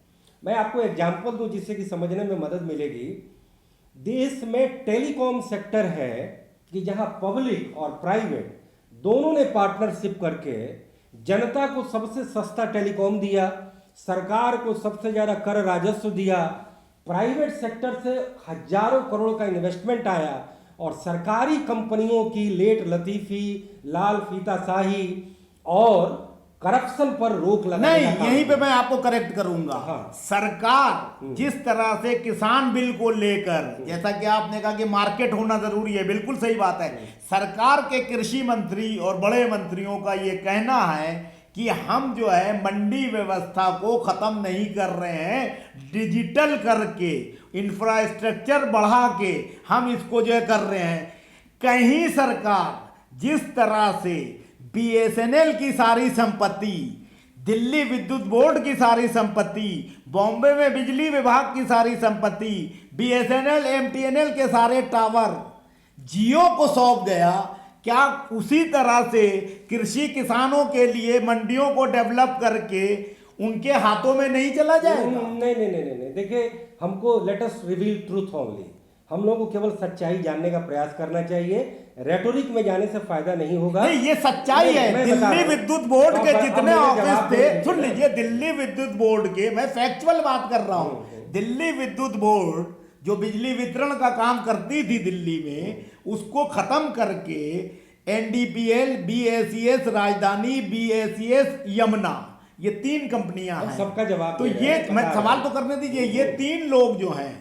मैं आपको एग्जांपल दूं जिससे कि समझने में मदद मिलेगी। देश में टेलीकॉम सेक्टर है कि जहां पब्लिक और प्राइवेट दोनों ने पार्टनरशिप करके जनता को सबसे सस्ता टेलीकॉम दिया, सरकार को सबसे ज्यादा कर राजस्व दिया, प्राइवेट सेक्टर से हजारों करोड़ का इन्वेस्टमेंट आया और सरकारी कंपनियों की लेट लतीफ़ी, लाल फीताशाही और करप्शन पर रोक लगाने नहीं, का काम यहीं पे है। मैं आपको करेक्ट करूंगा। हाँ। सरकार जिस तरह से किसान बिल को लेकर, जैसा कि आपने कहा कि मार्केट होना जरूरी है, बिल्कुल सही बात है। सरकार के कृषि मंत्री और बड़े मंत्रियों का ये कहना है कि हम जो है मंडी व्यवस्था को खत्म नहीं कर रहे हैं, डिजिटल करके इंफ्रास्ट्रक्चर बढ़ा के हम इसको जो है कर रहे हैं। कहीं सरकार जिस तरह से बीएसएनएल की सारी संपत्ति, दिल्ली विद्युत बोर्ड की सारी संपत्ति, बॉम्बे में बिजली विभाग की सारी संपत्ति, बीएसएनएल एमटीएनएल के सारे टावर जियो को सौंप गया, क्या उसी तरह से कृषि किसानों के लिए मंडियों को डेवलप करके उनके हाथों में नहीं चला जाएगा? नहीं, देखिए, हमको let us reveal truth only. हम लोगों को केवल सच्चाई जानने का प्रयास करना चाहिए, रेटोरिक में जाने से फायदा नहीं होगा। नहीं, ये सच्चाई है। मैं बता दिल्ली रहा हूं। विद्युत बोर्ड के अब जितने मेरे ऑफिस जवाब थे, देने सुन दीजिए। लीजिए, दिल्ली विद्युत बोर्ड के, मैं फैक्चुअल बात कर रहा हूं, दिल्ली विद्युत बोर्ड जो बिजली वितरण का काम करती थी दिल्ली में, उसको खत्म करके एनडीपीएल, बीएसीएस राजधानी, बीएसीएस यमुना, ये 3 कंपनियां हम हैं। सबका जवाब तो दे रहे ये हैं, मैं बता सवाल रहे तो करने दीजिए, ये 3 लोग जो हैं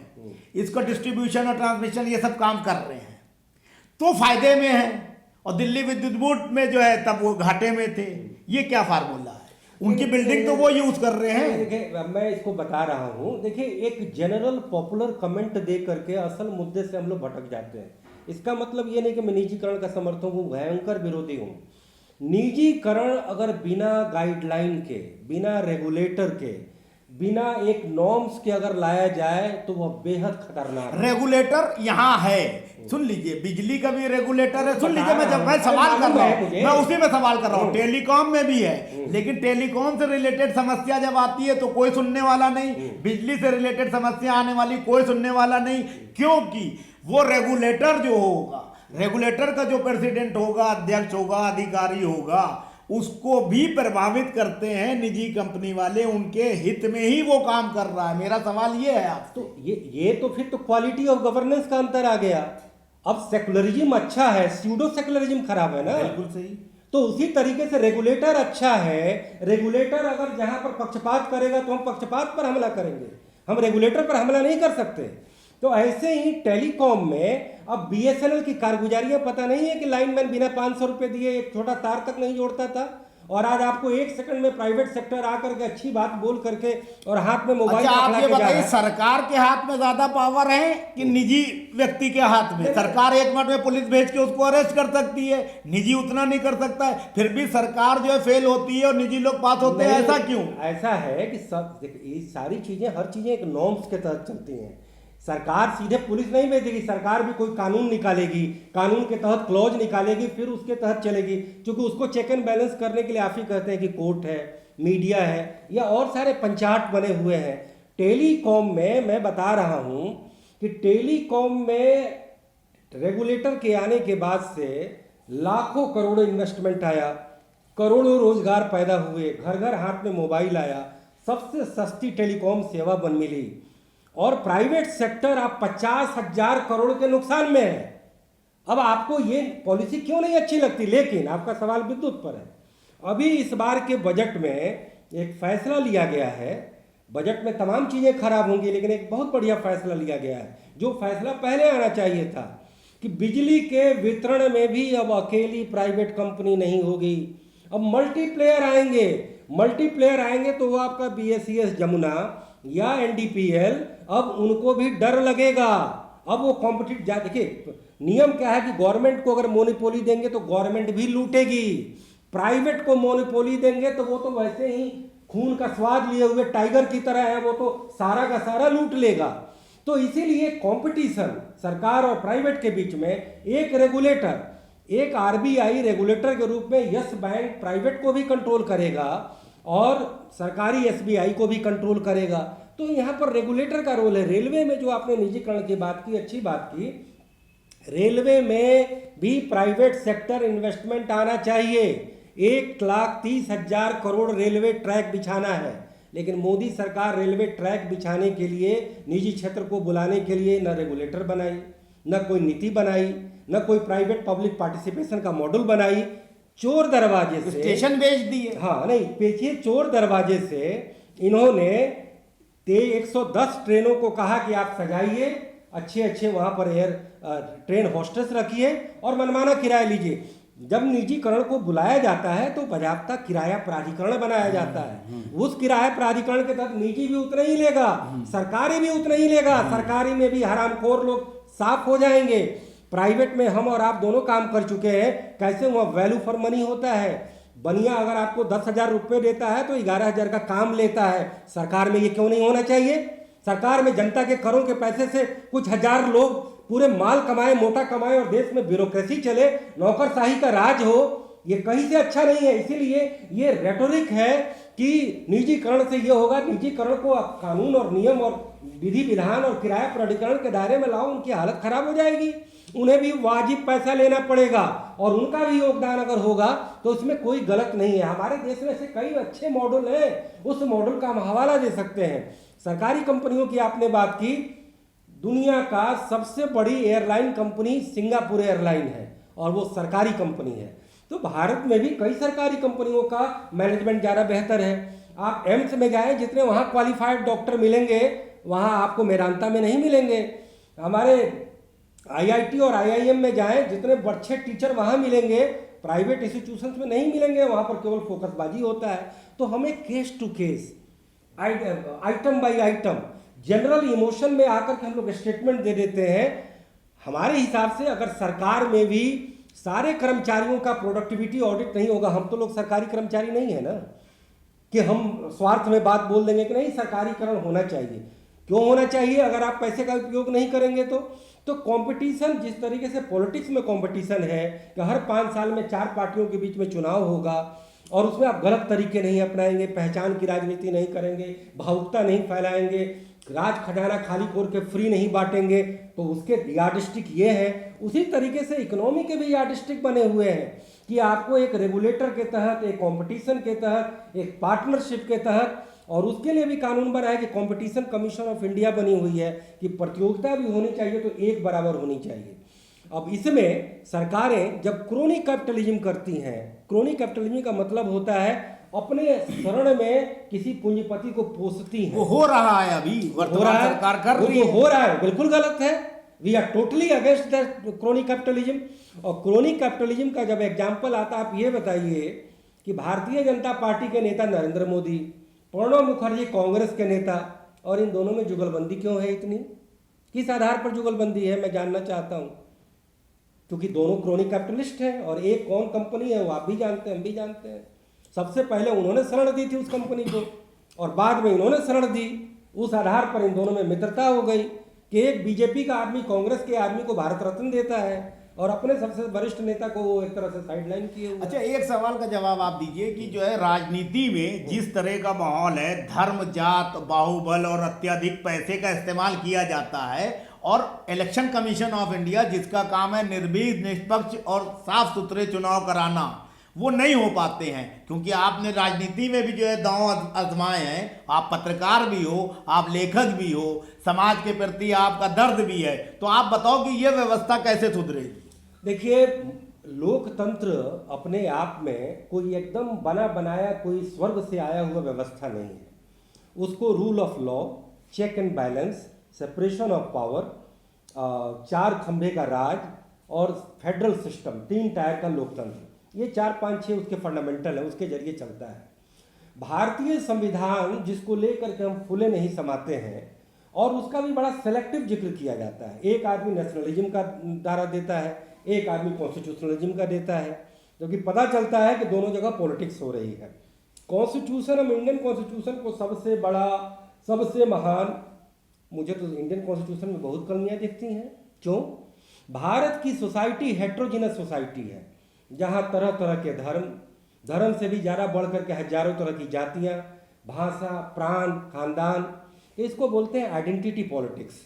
इसका डिस्ट्रीब्यूशन और ट्रांसमिशन ये सब काम कर रहे हैं, तो फायदे में है। और दिल्ली विद्युत बोर्ड में जो है तब वो घाटे में थे। ये क्या फार्मूला है? उनकी बिल्डिंग तो वो यूज कर रहे हैं। देखिए, मैं इसको बता रहा हूँ। देखिए, एक जनरल पॉपुलर कमेंट दे करके असल मुद्दे से हम लोग भटक जाते हैं। इसका मतलब ये नहीं कि मैं निजीकरण का समर्थक हूँ, भयंकर विरोधी हूँ। निजीकरण अगर बिना गाइडलाइन के, बिना रेगुलेटर के, बिना एक नॉर्म्स के अगर लाया जाए तो वह बेहद खतरनाक है। रेगुलेटर यहाँ है, सुन लीजिए, बिजली का भी रेगुलेटर है। सुन लीजिए, मैं जब मैं अरे सवाल कर रहा मालूम है हूँ, मैं मुझे। उसी में सवाल कर रहा हूँ। टेलीकॉम में भी है, लेकिन टेलीकॉम से रिलेटेड समस्या जब आती है तो कोई सुनने वाला नहीं, बिजली से रिलेटेड समस्या आने वाली कोई सुनने वाला नहीं, क्योंकि वो रेगुलेटर जो होगा, रेगुलेटर का जो प्रेसिडेंट होगा, अध्यक्ष होगा, अधिकारी होगा, उसको भी प्रभावित करते हैं निजी कंपनी वाले, उनके हित में ही वो काम कर रहा है। मेरा सवाल ये है आपसे। तो ये तो फिर तो क्वालिटी ऑफ गवर्नेंस का अंतर आ गया। अब सेकुलरिज्म अच्छा है, स्यूडो सेकुलरिज्म खराब है ना। बिल्कुल सही। तो उसी तरीके से रेगुलेटर अच्छा है। रेगुलेटर अगर जहां पर पक्षपात करेगा तो हम पक्षपात पर हमला करेंगे, हम रेगुलेटर पर हमला नहीं कर सकते। तो ऐसे ही टेलीकॉम में अब बीएसएनएल की कारगुजारियां पता नहीं है कि लाइनमैन बिना 500 रुपए दिए एक छोटा तार तक नहीं जोड़ता था, और आज आपको 1 सेकंड में प्राइवेट सेक्टर आकर के अच्छी बात बोल करके और हाथ में मोबाइल अच्छा, आप पकड़ा ये के जा रहा बताइए, है। सरकार के हाथ में ज्यादा पावर है कि निजी व्यक्ति के हाथ में? सरकार 1 मिनट में पुलिस भेज के उसको अरेस्ट कर सकती है, निजी उतना नहीं कर सकता है। फिर भी सरकार जो है फेल होती है और निजी लोग पास होते हैं, ऐसा क्यों? ऐसा है कि सब देखिए, ये सारी चीजें, हर चीजें एक नॉर्म्स के तहत चलती हैं। सरकार सीधे पुलिस नहीं भेजेगी, सरकार भी कोई कानून निकालेगी, कानून के तहत क्लॉज निकालेगी, फिर उसके तहत चलेगी। क्योंकि उसको चेक एंड बैलेंस करने के लिए आप ही कहते हैं कि कोर्ट है, मीडिया है, या और सारे पंचायत बने हुए हैं। टेलीकॉम में मैं बता रहा हूं कि टेलीकॉम में रेगुलेटर के आने के बाद से लाखों करोड़ों इन्वेस्टमेंट आया, करोड़ों रोजगार पैदा हुए, घर घर हाथ में मोबाइल आया, सबसे सस्ती टेलीकॉम सेवा बन मिली, और प्राइवेट सेक्टर आप 50,000 करोड़ के नुकसान में है। अब आपको ये पॉलिसी क्यों नहीं अच्छी लगती? लेकिन आपका सवाल विद्युत पर है। अभी इस बार के बजट में एक फैसला लिया गया है। बजट में तमाम चीजें खराब होंगी, लेकिन एक बहुत बढ़िया फैसला लिया गया है, जो फैसला पहले आना चाहिए था, कि बिजली के वितरण में भी अब अकेली प्राइवेट कंपनी नहीं होगी, अब मल्टीप्लेयर आएंगे। मल्टीप्लेयर आएंगे तो वो आपका बीएसीएस जमुना या एनडीपीएल, अब उनको भी डर लगेगा। अब वो कॉम्पिटिट देखिए, नियम क्या है कि गवर्नमेंट को अगर मोनोपोली देंगे तो गवर्नमेंट भी लूटेगी, प्राइवेट को मोनोपोली देंगे तो वो तो वैसे ही खून का स्वाद लिए हुए टाइगर की तरह है, वो तो सारा का सारा लूट लेगा। तो इसीलिए कंपटीशन सरकार और प्राइवेट के बीच में, एक रेगुलेटर, एक आरबीआई रेगुलेटर के रूप में यस बैंक प्राइवेट को भी कंट्रोल करेगा और सरकारी एसबीआई को भी कंट्रोल करेगा। तो यहाँ पर रेगुलेटर का रोल है। रेलवे में जो आपने निजीकरण की बात की, अच्छी बात की, रेलवे में भी प्राइवेट सेक्टर इन्वेस्टमेंट आना चाहिए। 1,30,000 करोड़ रेलवे ट्रैक बिछाना है, लेकिन मोदी सरकार रेलवे ट्रैक बिछाने के लिए निजी क्षेत्र को बुलाने के लिए न रेगुलेटर बनाई, न कोई नीति बनाई। न कोई प्राइवेट पब्लिक पार्टिसिपेशन का मॉडल बनाई, चोर दरवाजे से स्टेशन बेच दिए। हाँ नहीं, देखिए चोर दरवाजे से इन्होंने 110 ट्रेनों को कहा कि आप सजाइए, अच्छे अच्छे वहाँ पर ट्रेन हॉस्टेस रखिए और मनमाना किराया लीजिए। जब निजीकरण को बुलाया जाता है तो बाजाबता किराया प्राधिकरण बनाया जाता है। उस किराया प्राधिकरण के तहत निजी भी उतना ही लेगा, सरकारी भी उतना ही लेगा। सरकारी में भी हरामखोर लोग साफ हो जाएंगे। प्राइवेट में हम और आप दोनों काम कर चुके हैं, कैसे वहाँ वैल्यू फॉर मनी होता है। बनिया अगर आपको 10,000 रुपये देता है तो 11,000 का काम लेता है। सरकार में ये क्यों नहीं होना चाहिए? सरकार में जनता के करों के पैसे से कुछ हजार लोग पूरे माल कमाए, मोटा कमाए और देश में ब्यूरोक्रेसी चले, नौकरशाही का राज हो, ये कहीं से अच्छा नहीं है। इसीलिए ये रेटोरिक है कि निजीकरण से ये होगा। निजीकरण को आप कानून और नियम और विधि विधान और किराया प्राधिकरण के दायरे में लाओ, उनकी हालत खराब हो जाएगी। उन्हें भी वाजिब पैसा लेना पड़ेगा और उनका भी योगदान अगर होगा तो उसमें कोई गलत नहीं है। हमारे देश में ऐसे कई अच्छे मॉडल हैं, उस मॉडल का हम हवाला दे सकते हैं। सरकारी कंपनियों की आपने बात की, दुनिया का सबसे बड़ी एयरलाइन कंपनी सिंगापुर एयरलाइन है और वो सरकारी कंपनी है। तो भारत में भी कई सरकारी कंपनियों का मैनेजमेंट ज़्यादा बेहतर है। आप एम्स में जाएं, जितने वहाँ क्वालिफाइड डॉक्टर मिलेंगे वहाँ आपको मेदांता में नहीं मिलेंगे। हमारे आईआईटी और आईआईएम में जाएं, जितने अच्छे टीचर वहाँ मिलेंगे प्राइवेट इंस्टीट्यूशंस में नहीं मिलेंगे। वहाँ पर केवल फोकसबाजी होता है। तो हमें case to case, item by item, general emotion में आकर के हम लोग स्टेटमेंट दे देते हैं। हमारे हिसाब से अगर सरकार में भी सारे कर्मचारियों का प्रोडक्टिविटी ऑडिट नहीं होगा, हम तो लोग सरकारी कर्मचारी नहीं है ना कि हम स्वार्थ में बात बोल देंगे कि नहीं सरकारीकरण होना चाहिए। क्यों होना चाहिए? अगर आप पैसे का उपयोग नहीं करेंगे तो कंपटीशन, जिस तरीके से पॉलिटिक्स में कंपटीशन है कि हर 5 साल में 4 पार्टियों के बीच में चुनाव होगा और उसमें आप गलत तरीके नहीं अपनाएंगे, पहचान की राजनीति नहीं करेंगे, भावुकता नहीं फैलाएंगे, राज खजाना खाली खोर के फ्री नहीं बांटेंगे, तो उसके यार्डस्टिक ये है। उसी तरीके से इकोनॉमी के भी यार्डस्टिक बने हुए हैं कि आपको एक रेगुलेटर के तहत, एक कंपटीशन के तहत, एक पार्टनरशिप के तहत, और उसके लिए भी कानून बना है कि कंपटीशन कमीशन ऑफ इंडिया बनी हुई है कि प्रतियोगिता भी होनी चाहिए तो एक बराबर होनी चाहिए। अब इसमें सरकारें जब क्रोनी कैपिटलिज्म करती हैं, क्रोनी कैपिटलिज्म का मतलब होता है अपने शरण में किसी पूंजीपति को पोसती हैं। वो हो रहा है, अभी वर्तमान सरकार कर रही है। हो रहा है, बिल्कुल गलत है। We are totally against the crony capitalism. और क्रोनी कैपिटलिज्म का जब एग्जाम्पल आता है, आप ये बताइए कि भारतीय जनता पार्टी के नेता नरेंद्र मोदी, प्रणब मुखर्जी कांग्रेस के नेता, और इन दोनों में जुगलबंदी क्यों है इतनी? किस आधार पर जुगलबंदी है, मैं जानना चाहता हूँ। क्योंकि दोनों क्रोनी कैपिटलिस्ट हैं और एक कौन कंपनी है वो आप भी जानते हैं, हम भी जानते हैं। सबसे पहले उन्होंने शरण दी थी उस कंपनी को और बाद में इन्होंने शरण दी। उस आधार पर इन दोनों में मित्रता हो गई कि एक बीजेपी का आदमी कांग्रेस के आदमी को भारत रत्न देता है और अपने सबसे वरिष्ठ नेता को वो एक तरह से साइडलाइन किए हुए। अच्छा, एक सवाल का जवाब आप दीजिए कि जो है राजनीति में जिस तरह का माहौल है, धर्म, जात, बाहुबल और अत्यधिक पैसे का इस्तेमाल किया जाता है, और इलेक्शन कमीशन ऑफ इंडिया जिसका काम है निर्भीक, निष्पक्ष और साफ सुथरे चुनाव कराना, वो नहीं हो पाते हैं। क्योंकि आपने राजनीति में भी जो है दांव आजमाए हैं, आप पत्रकार भी हो, आप लेखक भी हो, समाज के प्रति आपका दर्द भी है, तो आप बताओ कि ये व्यवस्था कैसे सुधरेगी? देखिए, लोकतंत्र अपने आप में कोई एकदम बना बनाया, कोई स्वर्ग से आया हुआ व्यवस्था नहीं है। उसको rule of law, check and balance, separation of power, 4 खंभे का राज और फेडरल सिस्टम, 3 टायर का लोकतंत्र, ये 4, 5, 6 उसके फंडामेंटल है, उसके जरिए चलता है। भारतीय संविधान जिसको लेकर के हम फूले नहीं समाते हैं और उसका भी बड़ा सेलेक्टिव जिक्र किया जाता है। एक आदमी नेशनलिज्म का दायरा देता है, एक आदमी कॉन्स्टिट्यूशनलिज्म का देता है, क्योंकि पता चलता है कि दोनों जगह पॉलिटिक्स हो रही है। कॉन्स्टिट्यूशन, हम इंडियन कॉन्स्टिट्यूशन को सबसे बड़ा, सबसे महान, मुझे तो इंडियन कॉन्स्टिट्यूशन में बहुत कमियां दिखती हैं। क्यों? भारत की सोसाइटी हेट्रोजिनस सोसाइटी है, जहाँ तरह तरह के धर्म से भी ज़्यादा बढ़ कर के हजारों तरह की जातियाँ, भाषा, प्रांत, खानदान, इसको बोलते हैं आइडेंटिटी पॉलिटिक्स।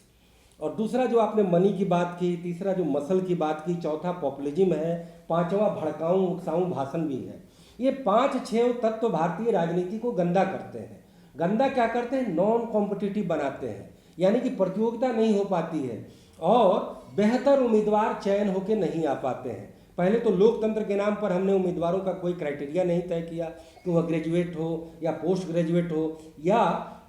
और दूसरा जो आपने मनी की बात की, तीसरा जो मसल की बात की, चौथा पॉपुलिज्म है, 5वां भड़काऊं उकसाऊं भाषण भी है। ये 5-6 तत्व भारतीय राजनीति को गंदा करते हैं। गंदा क्या करते हैं? नॉन कॉम्पिटिटिव बनाते हैं, यानी कि प्रतियोगिता नहीं हो पाती है। और बेहतर उम्मीदवार चयन होके नहीं आ पाते हैं। पहले तो लोकतंत्र के नाम पर हमने उम्मीदवारों का कोई क्राइटेरिया नहीं तय किया कि वह ग्रेजुएट हो या पोस्ट ग्रेजुएट हो, या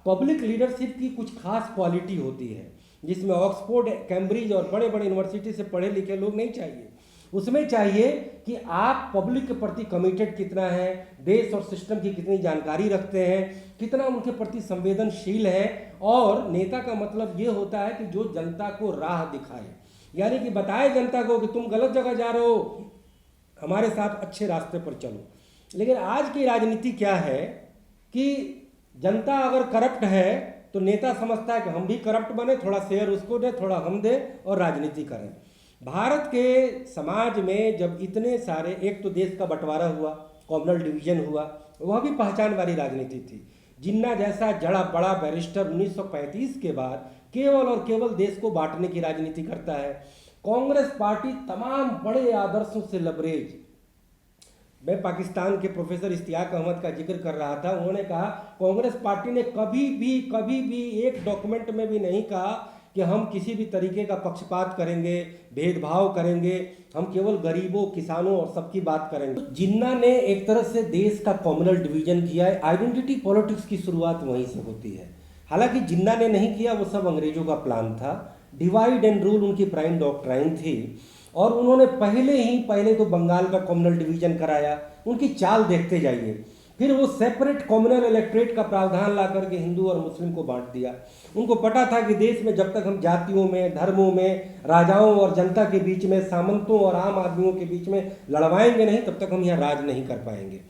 पब्लिक लीडरशिप की कुछ खास क्वालिटी होती है जिसमें ऑक्सफोर्ड, कैम्ब्रिज और बड़े बड़े यूनिवर्सिटी से पढ़े लिखे लोग नहीं चाहिए। उसमें चाहिए कि आप पब्लिक के प्रति कमिटेड कितना है, देश और सिस्टम की कितनी जानकारी रखते हैं, कितना उनके प्रति संवेदनशील है। और नेता का मतलब ये होता है कि जो जनता को राह दिखाए, यानी कि बताए जनता को कि तुम गलत जगह जा रहे हो, हमारे साथ अच्छे रास्ते पर चलो। लेकिन आज की राजनीति क्या है कि जनता अगर करप्ट है तो नेता समझता है कि हम भी करप्ट बने, थोड़ा शेयर उसको दे, थोड़ा हम दे और राजनीति करें। भारत के समाज में जब इतने सारे, एक तो देश का बंटवारा हुआ, कॉम्युनल डिवीजन हुआ, वह भी पहचान वाली राजनीति थी। जिन्ना जैसा जड़ा बड़ा बैरिस्टर 1935 के बाद केवल और केवल देश को बांटने की राजनीति करता है। कांग्रेस पार्टी तमाम बड़े आदर्शों से लबरेज, मैं पाकिस्तान के प्रोफेसर इश्तियाक अहमद का जिक्र कर रहा था, उन्होंने कहा कांग्रेस पार्टी ने कभी भी एक डॉक्यूमेंट में भी नहीं कहा कि हम किसी भी तरीके का पक्षपात करेंगे, भेदभाव करेंगे, हम केवल गरीबों, किसानों और सबकी बात करेंगे। जिन्ना ने एक तरह से देश का कम्युनल डिवीजन किया है। आइडेंटिटी पॉलिटिक्स की शुरुआत वहीं से होती है। हालांकि जिन्ना ने नहीं किया, वो सब अंग्रेजों का प्लान था। डिवाइड एंड रूल उनकी प्राइम डॉक्ट्राइन थी और उन्होंने पहले तो बंगाल का कम्युनल डिवीजन कराया। उनकी चाल देखते जाइए। फिर वो सेपरेट कम्युनल इलेक्ट्रेट का प्रावधान ला करके हिंदू और मुस्लिम को बांट दिया। उनको पता था कि देश में जब तक हम जातियों में, धर्मों में, राजाओं और जनता के बीच में, सामंतों और आम आदमियों के बीच में लड़वाएंगे नहीं, तब तक हम यहाँ राज नहीं कर पाएंगे।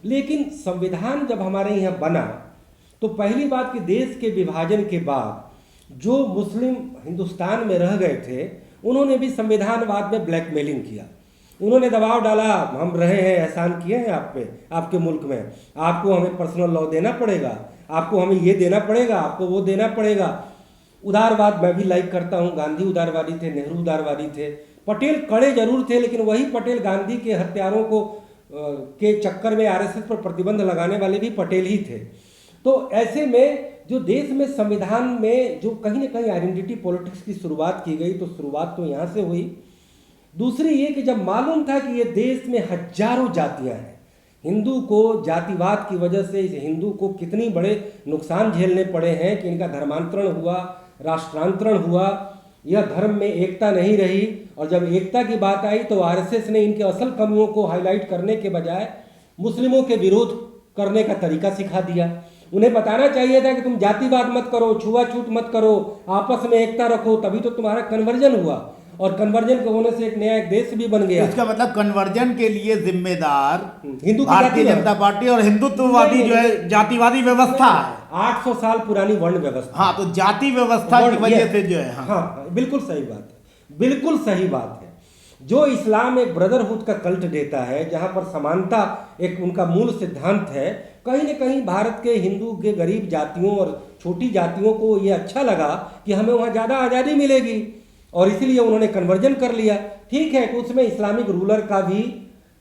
लेकिन संविधान जब हमारे यहाँ बना तो पहली बात कि देश के विभाजन के बाद जो मुस्लिम हिंदुस्तान में रह गए थे, उन्होंने भी संविधानवाद में ब्लैकमेलिंग किया। उन्होंने दबाव डाला, हम रहे हैं, एहसान किए हैं आप पे, आपके मुल्क में, आपको हमें पर्सनल लॉ देना पड़ेगा, आपको हमें ये देना पड़ेगा, आपको वो देना पड़ेगा। उदारवाद मैं भी लाइक करता हूँ। गांधी उदारवादी थे, नेहरू उदारवादी थे, पटेल कड़े जरूर थे, लेकिन वही पटेल गांधी के हत्यारों को के चक्कर में आरएसएस पर प्रतिबंध लगाने वाले भी पटेल ही थे। तो ऐसे में जो देश में संविधान में जो कहीं ना कहीं आइडेंटिटी पॉलिटिक्स की शुरुआत की गई, तो शुरुआत तो यहाँ से हुई। दूसरी ये कि जब मालूम था कि ये देश में हजारों जातियां हैं, हिंदू को जातिवाद की वजह से इस हिंदू को कितनी बड़े नुकसान झेलने पड़े हैं कि इनका धर्मांतरण हुआ, राष्ट्रांतरण हुआ, यह धर्म में एकता नहीं रही। और जब एकता की बात आई तो आरएसएस ने इनके असल कमियों को हाईलाइट करने के बजाय मुस्लिमों के विरोध करने का तरीका सिखा दिया। उन्हें बताना चाहिए था कि तुम जातिवाद मत करो, छुआछूत मत करो, आपस में एकता रखो, तभी तो तुम्हारा कन्वर्जन हुआ। और कन्वर्जन के होने से एक नया एक देश भी बन गया। इसका मतलब कन्वर्जन के लिए जिम्मेदार हिंदू भारतीय जनता पार्टी और हिंदुत्ववादी जो है जातिवादी व्यवस्था है, 800 साल पुरानी वर्ण व्यवस्था। हाँ, तो जाति व्यवस्था की वजह से जो है, हाँ बिल्कुल सही बात है, बिल्कुल सही बात है। जो इस्लाम एक ब्रदरहुड का कल्ट देता है, जहाँ पर समानता एक उनका मूल सिद्धांत है, कहीं न कहीं भारत के हिंदू के गरीब जातियों और छोटी जातियों को ये अच्छा लगा कि हमें वहाँ ज़्यादा आज़ादी मिलेगी और इसीलिए उन्होंने कन्वर्जन कर लिया। ठीक है कि उसमें इस्लामिक रूलर का भी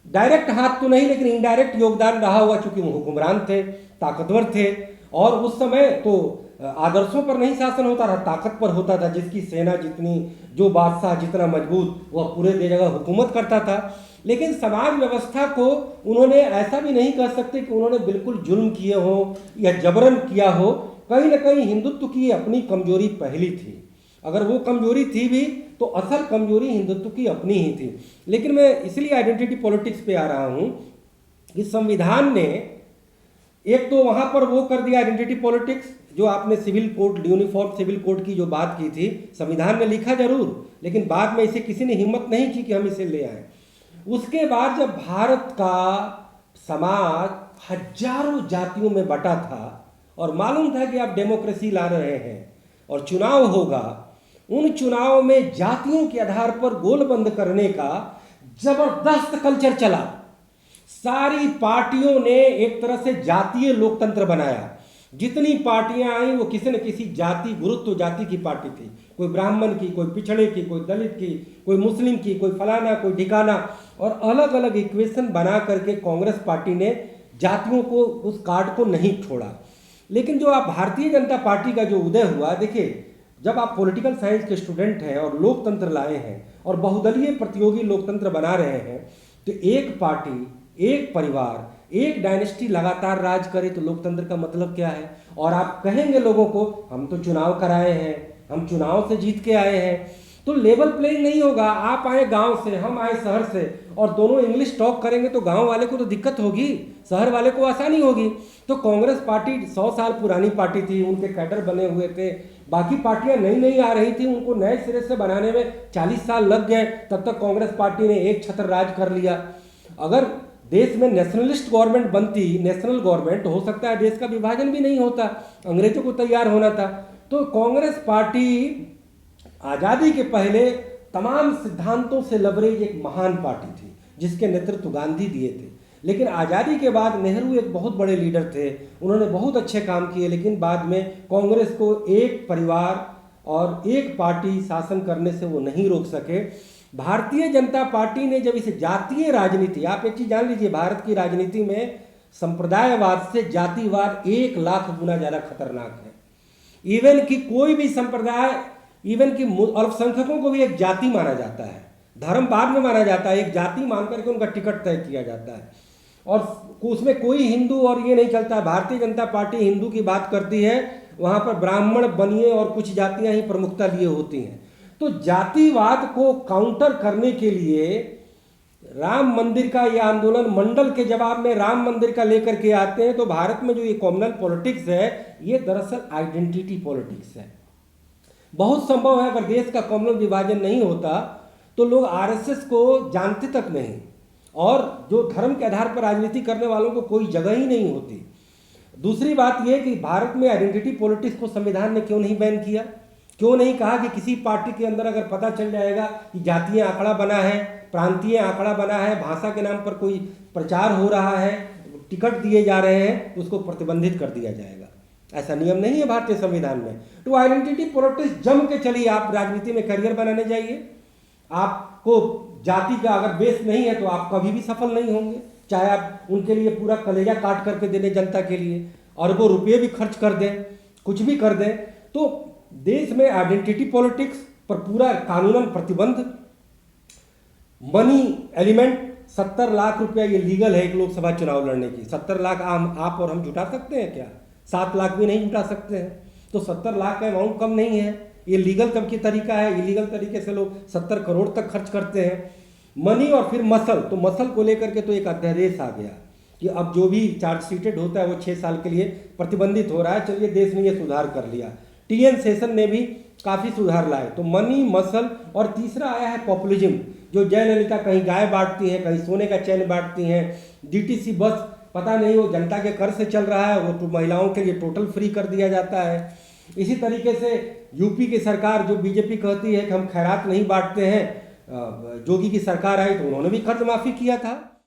डायरेक्ट हाथ तो नहीं, लेकिन इनडायरेक्ट योगदान रहा हुआ, चूंकि वो हुक्मरान थे, ताकतवर थे। और उस समय तो आदर्शों पर नहीं शासन होता था, ताकत पर होता था। जिसकी सेना जितनी, जो बादशाह जितना मजबूत, वह पूरे जगह हुकूमत करता था। लेकिन समाज व्यवस्था को उन्होंने ऐसा भी नहीं कह सकते कि उन्होंने बिल्कुल जुल्म किए हो या जबरन किया हो। कहीं ना कहीं हिंदुत्व की अपनी कमजोरी पहली थी। अगर वो कमजोरी थी भी तो असल कमजोरी हिंदुत्व की अपनी ही थी। लेकिन मैं इसलिए आइडेंटिटी पॉलिटिक्स पे आ रहा हूँ कि संविधान ने एक तो वहाँ पर वो कर दिया आइडेंटिटी पॉलिटिक्स, जो आपने civil code, uniform civil code की जो बात की थी, संविधान में लिखा जरूर, लेकिन बाद में इसे किसी ने हिम्मत नहीं की कि हम इसे ले आए। उसके बाद जब भारत का समाज हजारों जातियों में बटा था और मालूम था कि आप डेमोक्रेसी ला रहे हैं और चुनाव होगा, उन चुनाव में जातियों के आधार पर गोलबंद करने का जबरदस्त कल्चर चला। सारी पार्टियों ने एक तरह से जातीय लोकतंत्र बनाया। जितनी पार्टियां आई वो किसी न किसी जाति, गुरुत्व जाति की पार्टी थी। कोई ब्राह्मण की, कोई पिछड़े की, कोई दलित की, कोई मुस्लिम की, कोई फलाना, कोई ठिकाना, और अलग अलग इक्वेशन बना करके कांग्रेस पार्टी ने जातियों को, उस कार्ड को नहीं छोड़ा। लेकिन जो आप भारतीय जनता पार्टी का जो उदय हुआ, देखिए जब आप पॉलिटिकल साइंस के स्टूडेंट हैं और लोकतंत्र लाए हैं और बहुदलीय प्रतियोगी लोकतंत्र बना रहे हैं, तो एक पार्टी, एक परिवार, एक डायनेस्टी लगातार राज करे तो लोकतंत्र का मतलब क्या है? और आप कहेंगे लोगों को हम तो चुनाव कराए हैं, हम चुनाव से जीत के आए हैं, तो लेवल प्लेइंग नहीं होगा। आप आए गांव से, हम आए शहर से, और दोनों इंग्लिश टॉक करेंगे तो गांव वाले को तो दिक्कत होगी, शहर वाले को आसानी होगी। तो कांग्रेस पार्टी 100 साल पुरानी पार्टी थी, उनके कैडर बने हुए थे, बाकी पार्टियां नई नई आ रही थी, उनको नए सिरे से बनाने में 40 साल लग गए, तब तक कांग्रेस पार्टी ने एक छत्र राज कर लिया। अगर देश में नेशनलिस्ट गवर्नमेंट बनती, नेशनल गवर्नमेंट, हो सकता है देश का विभाजन भी नहीं होता, अंग्रेजों को तैयार होना था। तो कांग्रेस पार्टी आज़ादी के पहले तमाम सिद्धांतों से लबरेज एक महान पार्टी थी, जिसके नेतृत्व गांधी दिए थे। लेकिन आज़ादी के बाद नेहरू एक बहुत बड़े लीडर थे, उन्होंने बहुत अच्छे काम किए, लेकिन बाद में कांग्रेस को एक परिवार और एक पार्टी शासन करने से वो नहीं रोक सके। भारतीय जनता पार्टी ने जब इसे जातीय राजनीति, आप एक चीज़ जान लीजिए, भारत की राजनीति में संप्रदायवाद से जातिवाद 1 लाख गुना ज़्यादा खतरनाक है। इवन कि कोई भी संप्रदाय, इवन कि अल्पसंख्यकों को भी एक जाति माना जाता है, धर्म बाद में माना जाता है, एक जाति मान करके उनका टिकट तय किया जाता है, और उसमें कोई हिंदू और ये नहीं चलता है। भारतीय जनता पार्टी हिंदू की बात करती है, वहाँ पर ब्राह्मण, बनिए और कुछ जातियाँ ही प्रमुखता लिए होती हैं। तो जातिवाद को काउंटर करने के लिए राम मंदिर का ये आंदोलन, मंडल के जवाब में राम मंदिर का लेकर के आते हैं। तो भारत में जो ये कॉमनल पॉलिटिक्स है, ये दरअसल आइडेंटिटी पॉलिटिक्स है। बहुत संभव है अगर देश का कॉमनल विभाजन नहीं होता तो लोग आरएसएस को जानते तक नहीं, और जो धर्म के आधार पर राजनीति करने वालों को कोई जगह ही नहीं होती। दूसरी बात यह कि भारत में आइडेंटिटी पॉलिटिक्स को संविधान ने क्यों नहीं बैन किया? क्यों नहीं कहा कि किसी पार्टी के अंदर अगर पता चल जाएगा कि जातीय आंकड़ा बना है, प्रांतीय आंकड़ा बना है, भाषा के नाम पर कोई प्रचार हो रहा है, टिकट दिए जा रहे हैं, उसको प्रतिबंधित कर दिया जाएगा? ऐसा नियम नहीं है भारतीय संविधान में। तो आइडेंटिटी पॉलिटिक्स जम के चलिए, आप राजनीति में करियर बनाने जाइए। आपको जाति का अगर बेस नहीं है तो आप कभी भी सफल नहीं होंगे, चाहे आप उनके लिए पूरा कलेजा काट करके दे दें जनता के लिए, अरबों रुपये भी खर्च कर दें, कुछ भी कर दें। तो देश में आइडेंटिटी पॉलिटिक्स पर पूरा कानूनन प्रतिबंध, मनी एलिमेंट, 70 लाख रुपया ये लीगल है एक लोकसभा चुनाव लड़ने की। 70 लाख आप और हम जुटा सकते हैं क्या? 7 लाख भी नहीं जुटा सकते हैं। तो 70 लाख का अमाउंट कम नहीं है। ये लीगल तब की तरीका है, इलीगल तरीके से लोग 70 करोड़ तक खर्च करते हैं। मनी और फिर मसल, तो मसल को लेकर के तो एक अध्यादेश आ गया कि अब जो भी चार्जशीटेड होता है वो 6 साल के लिए प्रतिबंधित हो रहा है। चलिए देश ने ये सुधार कर लिया, टीएन सेशन ने भी काफ़ी सुधार लाए। तो मनी, मसल, और तीसरा आया है पॉपुलिज्म, जो जयललिता कहीं गाय बांटती हैं, कहीं सोने का चैन बांटती हैं। डीटीसी बस पता नहीं वो जनता के कर से चल रहा है, वो तो महिलाओं के लिए टोटल फ्री कर दिया जाता है। इसी तरीके से यूपी की सरकार, जो बीजेपी कहती है कि हम खैरात नहीं बांटते हैं, जोगी की सरकार आई तो उन्होंने भी कर्ज माफ़ी किया था।